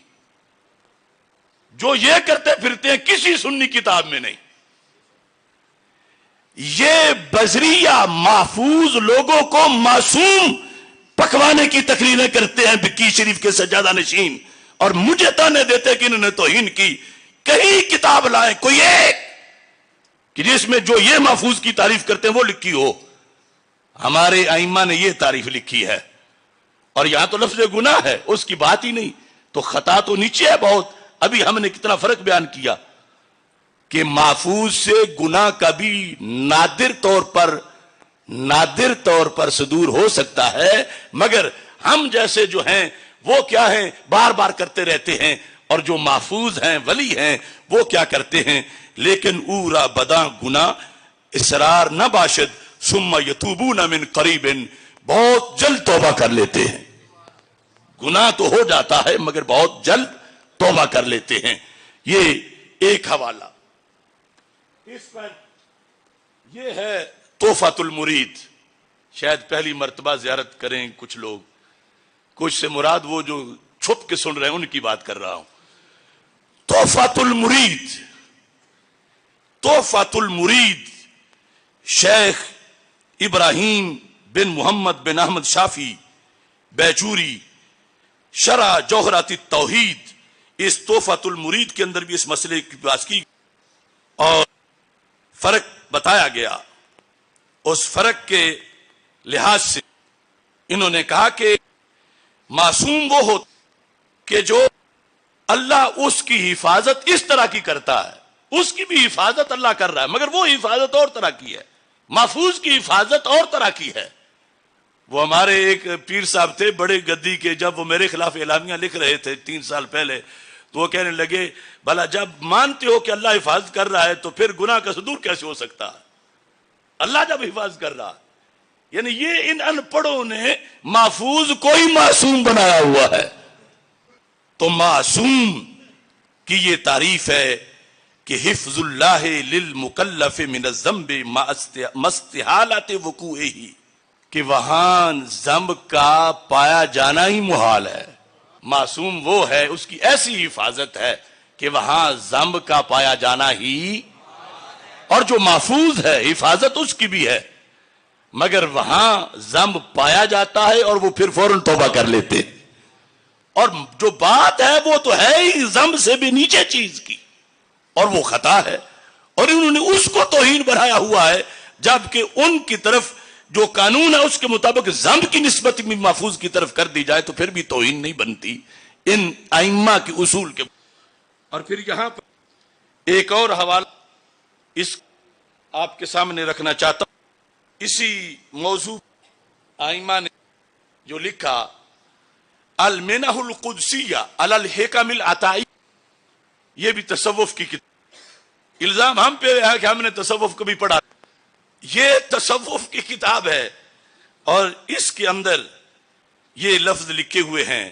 جو یہ کرتے پھرتے ہیں کسی سنی کتاب میں نہیں. یہ بزریہ محفوظ لوگوں کو معصوم پکوانے کی تقریریں کرتے ہیں بکی شریف کے سجادہ نشین، اور مجھے تانے دیتے کہ انہوں نے توہین کی. کہیں کتاب لائیں کوئی ایک کہ جس میں جو یہ محفوظ کی تعریف کرتے ہیں وہ لکھی ہو. ہمارے ائمہ نے یہ تعریف لکھی ہے، اور یہاں تو لفظ گناہ ہے، اس کی بات ہی نہیں. تو خطا تو نیچے ہے بہت. ابھی ہم نے کتنا فرق بیان کیا کہ محفوظ سے گناہ کا بھی نادر طور پر صدور ہو سکتا ہے، مگر ہم جیسے جو ہیں وہ کیا ہیں، بار بار کرتے رہتے ہیں. اور جو محفوظ ہیں، ولی ہیں، وہ کیا کرتے ہیں، لیکن اورا بدا گناہ اسرار نہ باشد ثم یتوبون من قریب، بہت جلد توبہ کر لیتے ہیں. گناہ تو ہو جاتا ہے مگر بہت جلد توبہ کر لیتے ہیں. یہ ایک حوالہ اس پر، یہ ہے تحفۃ المرید. شاید پہلی مرتبہ زیارت کریں کچھ لوگ، کچھ سے مراد وہ جو چھپ کے سن رہے ہیں ان کی بات کر رہا ہوں. تحفۃ المرید، تحفۃ المرید شیخ ابراہیم بن محمد بن احمد شافی بیچوری، شرح جوہرات التوحید. اس تحفۃ المرید کے اندر بھی اس مسئلے کی بات کی اور فرق بتایا گیا. اس فرق کے لحاظ سے انہوں نے کہا کہ معصوم وہ ہو کہ جو اللہ اس کی حفاظت اس طرح کی کرتا ہے، اس کی بھی حفاظت اللہ کر رہا ہے مگر وہ حفاظت اور طرح کی ہے، محفوظ کی حفاظت اور طرح کی ہے. وہ ہمارے ایک پیر صاحب تھے بڑے گدی کے، جب وہ میرے خلاف اعلامیہ لکھ رہے تھے 3 سال پہلے تو وہ کہنے لگے بھلا جب مانتے ہو کہ اللہ حفاظت کر رہا ہے تو پھر گناہ کا صدور کیسے ہو سکتا ہے؟ اللہ جب حفاظت کر رہا ہے، یعنی یہ ان ان پڑھوں نے محفوظ کوئی معصوم بنایا ہوا ہے. تو معصوم کی یہ تعریف ہے کہ حفظ اللہ للمکلف من الذنب مستحالت وقوعہ، کہ وہاں ذنب کا پایا جانا ہی محال ہے. معصوم وہ ہے، اس کی ایسی حفاظت ہے کہ وہاں ذنب کا پایا جانا ہی، اور جو محفوظ ہے حفاظت اس کی بھی ہے مگر وہاں ذنب پایا جاتا ہے اور وہ پھر فوراً توبہ کر لیتے. اور جو بات ہے وہ تو ہے ہی ذنب سے بھی نیچے چیز کی، اور وہ خطا ہے، اور انہوں نے اس کو توہین بنایا ہوا ہے، جبکہ ان کی طرف جو قانون ہے اس کے مطابق ذنب کی نسبت بھی محفوظ کی طرف کر دی جائے تو پھر بھی توہین نہیں بنتی ان ائمہ کے اصول کے. اور پھر یہاں پر ایک اور حوالہ اس آپ کے سامنے رکھنا چاہتا ہوں. اسی موضوع ائمہ نے جو لکھا المنح القدسیہ علی الحکم العطائی، یہ بھی تصوف کی کتاب. الزام ہم پہ ہے کہ ہم نے تصوف کو بھی پڑھا. یہ تصوف کی کتاب ہے اور اس کے اندر یہ لفظ لکھے ہوئے ہیں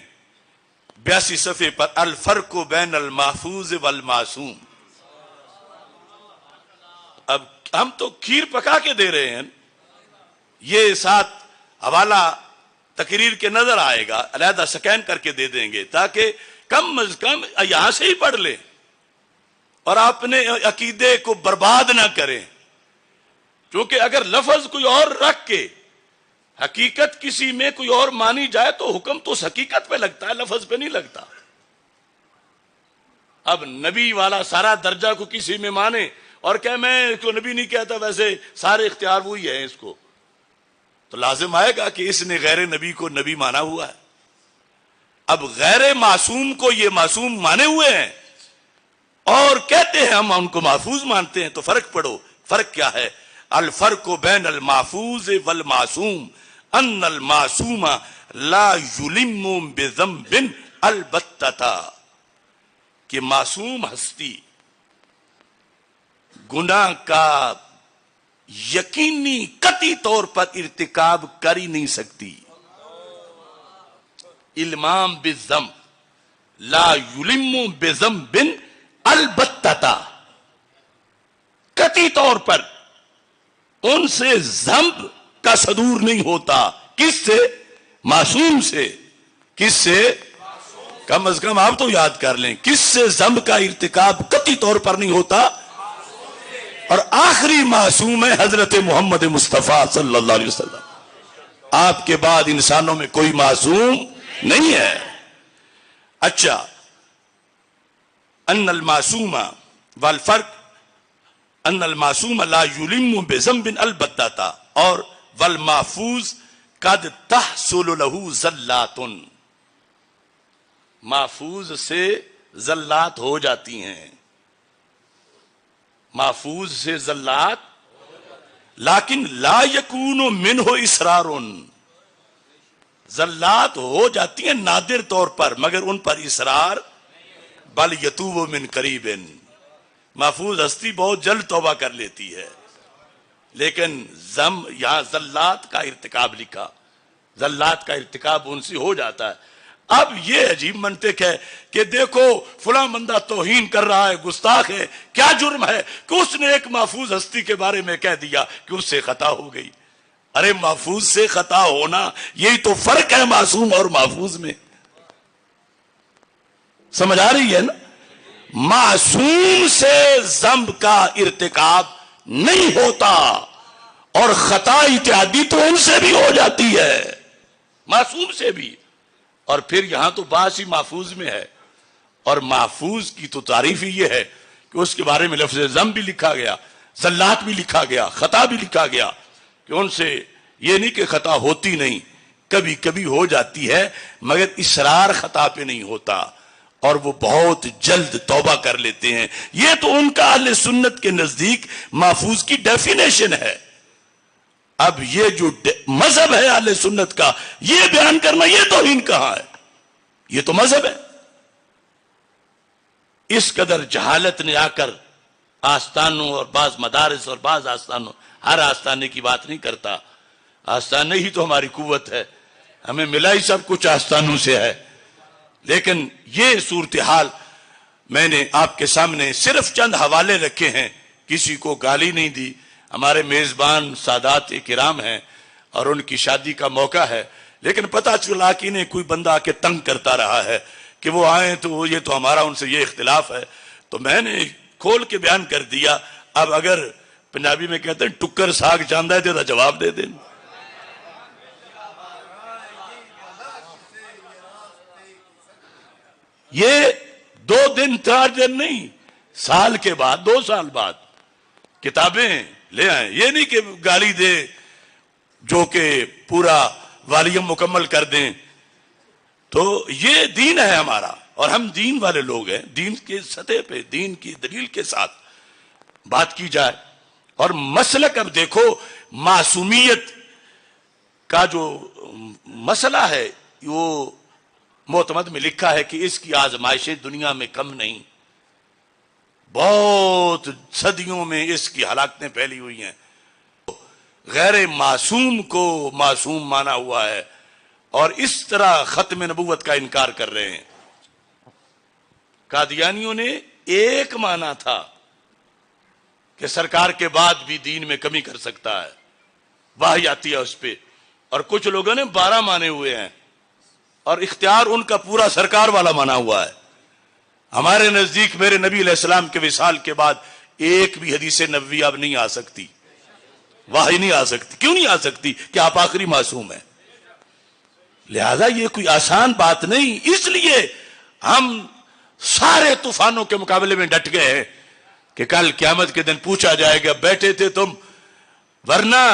82 صفحے پر، الفرق بین المحفوظ والمعصوم. اب ہم تو کھیر پکا کے دے رہے ہیں، یہ ساتھ حوالہ تقریر کے نظر آئے گا، علیحدہ سکین کر کے دے دیں گے تاکہ کم از کم یہاں سے ہی پڑھ لیں اور اپنے عقیدے کو برباد نہ کریں. کیونکہ اگر لفظ کوئی اور رکھ کے حقیقت کسی میں کوئی اور مانی جائے تو حکم تو اس حقیقت پہ لگتا ہے، لفظ پہ نہیں لگتا. اب نبی والا سارا درجہ کو کسی میں مانے اور کہ میں اس کو نبی نہیں کہتا، ویسے سارے اختیار وہی ہیں اس کو، تو لازم آئے گا کہ اس نے غیر نبی کو نبی مانا ہوا ہے. اب غیر معصوم کو یہ معصوم مانے ہوئے ہیں اور کہتے ہیں ہم ان کو محفوظ مانتے ہیں. تو فرق پڑھو، فرق کیا ہے؟ الفرق بین المحفوظ والمعصوم ان المعصوم لا یلم بذنب البتہ، کہ معصوم ہستی گناہ کا یقینی قطعی طور پر ارتکاب کر ہی نہیں سکتی. المام بالذنب لا یلم بذنب البتہ، قطعی طور پر ان سے ذنب کا صدور نہیں ہوتا. کس سے؟ معصوم سے. کس سے؟ کم از کم آپ تو یاد کر لیں کس سے ذنب کا ارتکاب قطعی طور پر نہیں ہوتا. اور آخری معصوم ہے حضرت محمد مصطفیٰ صلی اللہ علیہ وسلم. آپ کے بعد انسانوں میں کوئی معصوم نہیں ہے. اچھا، ان المعصوم والفرق ان المعصوم لا یلم بذنب البتہ، اور والمحفوظ قد تحصل له زلات، محفوظ سے زلات ہو جاتی ہیں. محفوظ سے زلات، لیکن لا یکون منہ اسرار، زلات ہو جاتی ہیں نادر طور پر مگر ان پر اصرار، بل یتوب من قریب، محفوظ ہستی بہت جلد توبہ کر لیتی ہے. لیکن یہاں زلات کا ارتکاب لکھا، زلات کا ارتکاب ان سے ہو جاتا ہے. اب یہ عجیب منطق ہے کہ دیکھو فلاں بندہ توہین کر رہا ہے، گستاخ ہے، کیا جرم ہے کہ اس نے ایک محفوظ ہستی کے بارے میں کہہ دیا کہ اس سے خطا ہو گئی۔ ارے محفوظ سے خطا ہونا، یہی تو فرق ہے معصوم اور محفوظ میں۔ سمجھ آ رہی ہے نا؟ معصوم سے ذنب کا ارتکاب نہیں ہوتا، اور خطا اتحادی تو ان سے بھی ہو جاتی ہے، معصوم سے بھی۔ اور پھر یہاں تو بات ہی محفوظ میں ہے، اور محفوظ کی تو تعریف ہی یہ ہے کہ اس کے بارے میں لفظ ذنب بھی لکھا گیا، زلات بھی لکھا گیا، خطا بھی لکھا گیا، کہ ان سے یہ نہیں کہ خطا ہوتی نہیں، کبھی کبھی ہو جاتی ہے، مگر اصرار خطا پہ نہیں ہوتا، اور وہ بہت جلد توبہ کر لیتے ہیں۔ یہ تو ان کا اہل سنت کے نزدیک محفوظ کی ڈیفینیشن ہے۔ اب یہ جو مذہب ہے اہل سنت کا، یہ بیان کرنا، یہ توہین کہاں ہے؟ یہ تو مذہب ہے۔ اس قدر جہالت نے آ کر آستانوں اور بعض مدارس اور بعض آستانوں، ہر آستانے کی بات نہیں کرتا، آستانے ہی تو ہماری قوت ہے، ہمیں ملا ہی سب کچھ آستانوں سے ہے۔ لیکن یہ صورتحال میں نے آپ کے سامنے صرف چند حوالے رکھے ہیں، کسی کو گالی نہیں دی۔ ہمارے میزبان سادات کرام ہیں اور ان کی شادی کا موقع ہے، لیکن پتہ چلا کہ انہیں کوئی بندہ آ کے تنگ کرتا رہا ہے کہ وہ آئیں تو یہ تو ہمارا ان سے یہ اختلاف ہے، تو میں نے کھول کے بیان کر دیا۔ اب اگر پنجابی میں کہتے ہیں ٹکر ساگ چاندہ ہے تو جواب دے دیں۔ یہ 2 دن 4 دن نہیں، سال کے بعد 2 سال بعد کتابیں لے آئیں۔ یہ نہیں کہ گالی دے جو کہ پورا والیم مکمل کر دیں۔ تو یہ دین ہے ہمارا، اور ہم دین والے لوگ ہیں، دین کے سطح پہ دین کی دلیل کے ساتھ بات کی جائے۔ اور مسلک اب دیکھو، معصومیت کا جو مسئلہ ہے وہ معتمد میں لکھا ہے کہ اس کی آزمائشیں دنیا میں کم نہیں، بہت صدیوں میں اس کی ہلاکتیں پھیلی ہوئی ہیں۔ غیر معصوم کو معصوم مانا ہوا ہے، اور اس طرح ختم نبوت کا انکار کر رہے ہیں۔ قادیانیوں نے ایک مانا تھا کہ سرکار کے بعد بھی دین میں کمی کر سکتا ہے، وحی آتی ہے اس پہ، اور کچھ لوگوں نے 12 مانے ہوئے ہیں، اور اختیار ان کا پورا سرکار والا مانا ہوا ہے۔ ہمارے نزدیک میرے نبی علیہ السلام کے وصال کے بعد ایک بھی حدیث نبوی اب نہیں آ سکتی، وحی نہیں آ سکتی۔ کیوں نہیں آ سکتی؟ کہ آپ آخری معصوم ہیں۔ لہذا یہ کوئی آسان بات نہیں، اس لیے ہم سارے طوفانوں کے مقابلے میں ڈٹ گئے ہیں کہ کل قیامت کے دن پوچھا جائے گا بیٹھے تھے تم، ورنہ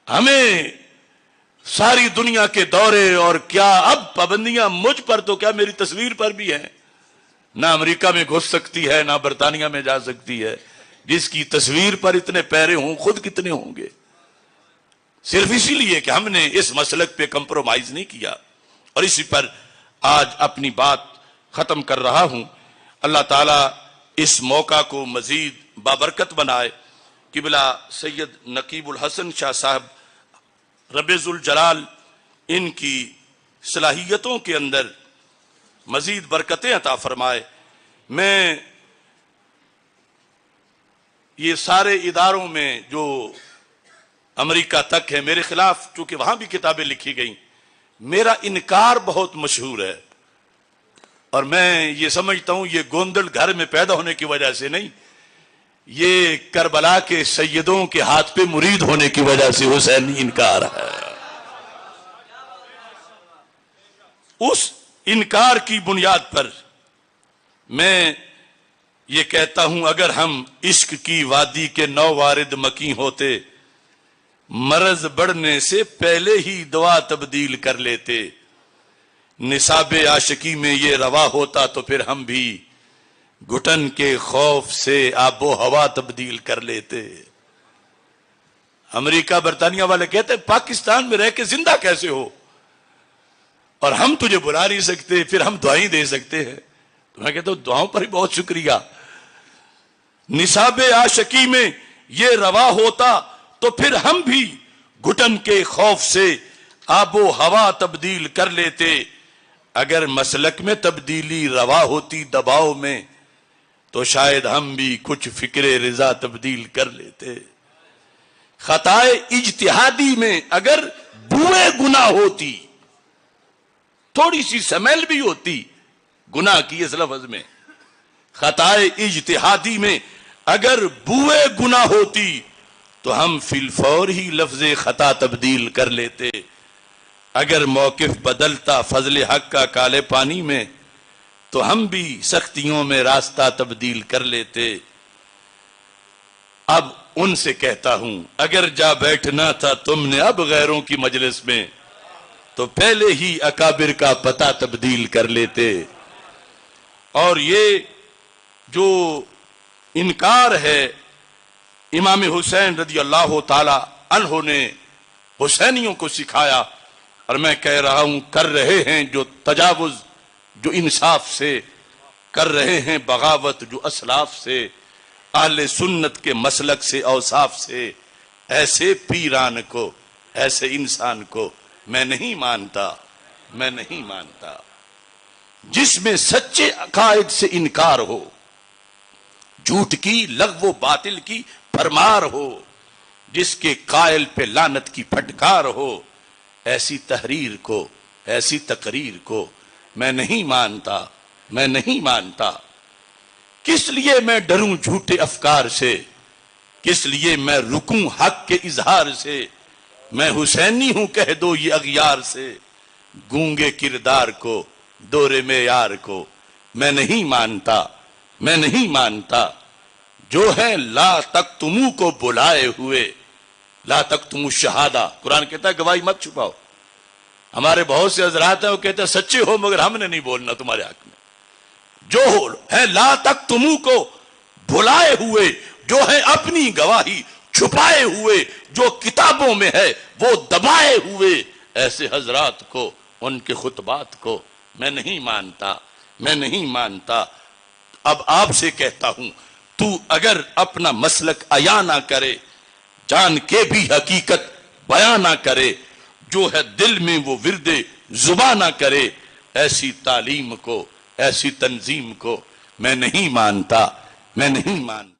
ہمیں ساری دنیا کے دورے اور کیا اب پابندیاں مجھ پر تو کیا میری تصویر پر بھی ہیں، نہ امریکہ میں گھس سکتی ہے نہ برطانیہ میں جا سکتی ہے۔ جس کی تصویر پر اتنے پیرے ہوں خود کتنے ہوں گے؟ صرف اسی لیے کہ ہم نے اس مسلک پہ کمپرومائز نہیں کیا۔ اور اسی پر آج اپنی بات ختم کر رہا ہوں۔ اللہ تعالیٰ اس موقع کو مزید بابرکت بنائے۔ قبلہ سید نقیب الحسن شاہ صاحب رب ذوالجلال ان کی صلاحیتوں کے اندر مزید برکتیں عطا فرمائے۔ میں یہ سارے اداروں میں جو امریکہ تک ہے، میرے خلاف چونکہ وہاں بھی کتابیں لکھی گئیں، میرا انکار بہت مشہور ہے، اور میں یہ سمجھتا ہوں یہ گوندل گھر میں پیدا ہونے کی وجہ سے نہیں، یہ کربلا کے سیدوں کے ہاتھ پہ مرید ہونے کی وجہ سے حسینی انکار ہے۔ اس انکار کی بنیاد پر میں یہ کہتا ہوں، اگر ہم عشق کی وادی کے 9 وارد مکی ہوتے، مرض بڑھنے سے پہلے ہی دوا تبدیل کر لیتے، نصاب عاشقی میں یہ روا ہوتا تو پھر ہم بھی گھٹن کے خوف سے آب و ہوا تبدیل کر لیتے۔ امریکہ برطانیہ والے کہتے ہیں پاکستان میں رہ کے زندہ کیسے ہو، اور ہم تجھے بلا نہیں سکتے، پھر ہم دعائیں دے سکتے ہیں۔ تو میں کہتا ہوں دعاؤں پر ہی بہت شکریہ۔ نصاب عاشقی میں یہ روا ہوتا تو پھر ہم بھی گھٹن کے خوف سے آب و ہوا تبدیل کر لیتے، اگر مسلک میں تبدیلی روا ہوتی دباؤ میں تو شاید ہم بھی کچھ فکر رضا تبدیل کر لیتے. خطائے اجتہادی میں اگر بوئے گناہ ہوتی، تھوڑی سی سمیل بھی ہوتی گناہ کی اس لفظ میں، خطائے اجتہادی میں اگر بوئے گناہ ہوتی تو ہم فی الفور ہی لفظ خطا تبدیل کر لیتے. اگر موقف بدلتا فضل حق کا کالے پانی میں تو ہم بھی سختیوں میں راستہ تبدیل کر لیتے. اب ان سے کہتا ہوں اگر جا بیٹھنا تھا تم نے اب غیروں کی مجلس میں تو پہلے ہی اکابر کا پتہ تبدیل کر لیتے. اور یہ جو انکار ہے امام حسین رضی اللہ تعالی عنہ نے حسینیوں کو سکھایا، اور میں کہہ رہا ہوں کر رہے ہیں جو تجاوز جو انصاف سے، کر رہے ہیں بغاوت جو اسلاف سے، اہل سنت کے مسلک سے اوصاف سے. ایسے پیران کو، ایسے انسان کو میں نہیں مانتا، میں نہیں مانتا. جس میں سچے عقائد سے انکار ہو، جھوٹ کی لغو و باطل کی پرمار ہو، جس کے قائل پہ لعنت کی پھٹکار ہو، ایسی تحریر کو، ایسی تقریر کو میں نہیں مانتا، میں نہیں مانتا. کس لیے میں ڈروں جھوٹے افکار سے، کس لیے میں رکوں حق کے اظہار سے. میں حسینی ہوں کہہ دو یہ اغیار سے، گونگے کردار کو، دورے معیار کو میں نہیں مانتا، میں نہیں مانتا. جو ہے لا تکتمو کو بلائے ہوئے، لا تکتمو شہادہ، قرآن کہتا ہے گواہی مت چھپاؤ. ہمارے بہت سے حضرات ہیں وہ کہتے ہیں سچے ہو مگر ہم نے نہیں بولنا تمہارے حق میں. جو ہے لا تکتمو کو بھلائے ہوئے، جو ہے اپنی گواہی چھپائے ہوئے، جو کتابوں میں ہے وہ دبائے ہوئے، ایسے حضرات کو، ان کے خطبات کو میں نہیں مانتا، میں نہیں مانتا. اب آپ سے کہتا ہوں تو اگر اپنا مسلک عیاں نہ کرے، جان کے بھی حقیقت بیاں نہ کرے، جو ہے دل میں وہ ورد زباں نہ کرے، ایسی تعلیم کو، ایسی تنظیم کو میں نہیں مانتا، میں نہیں مانتا.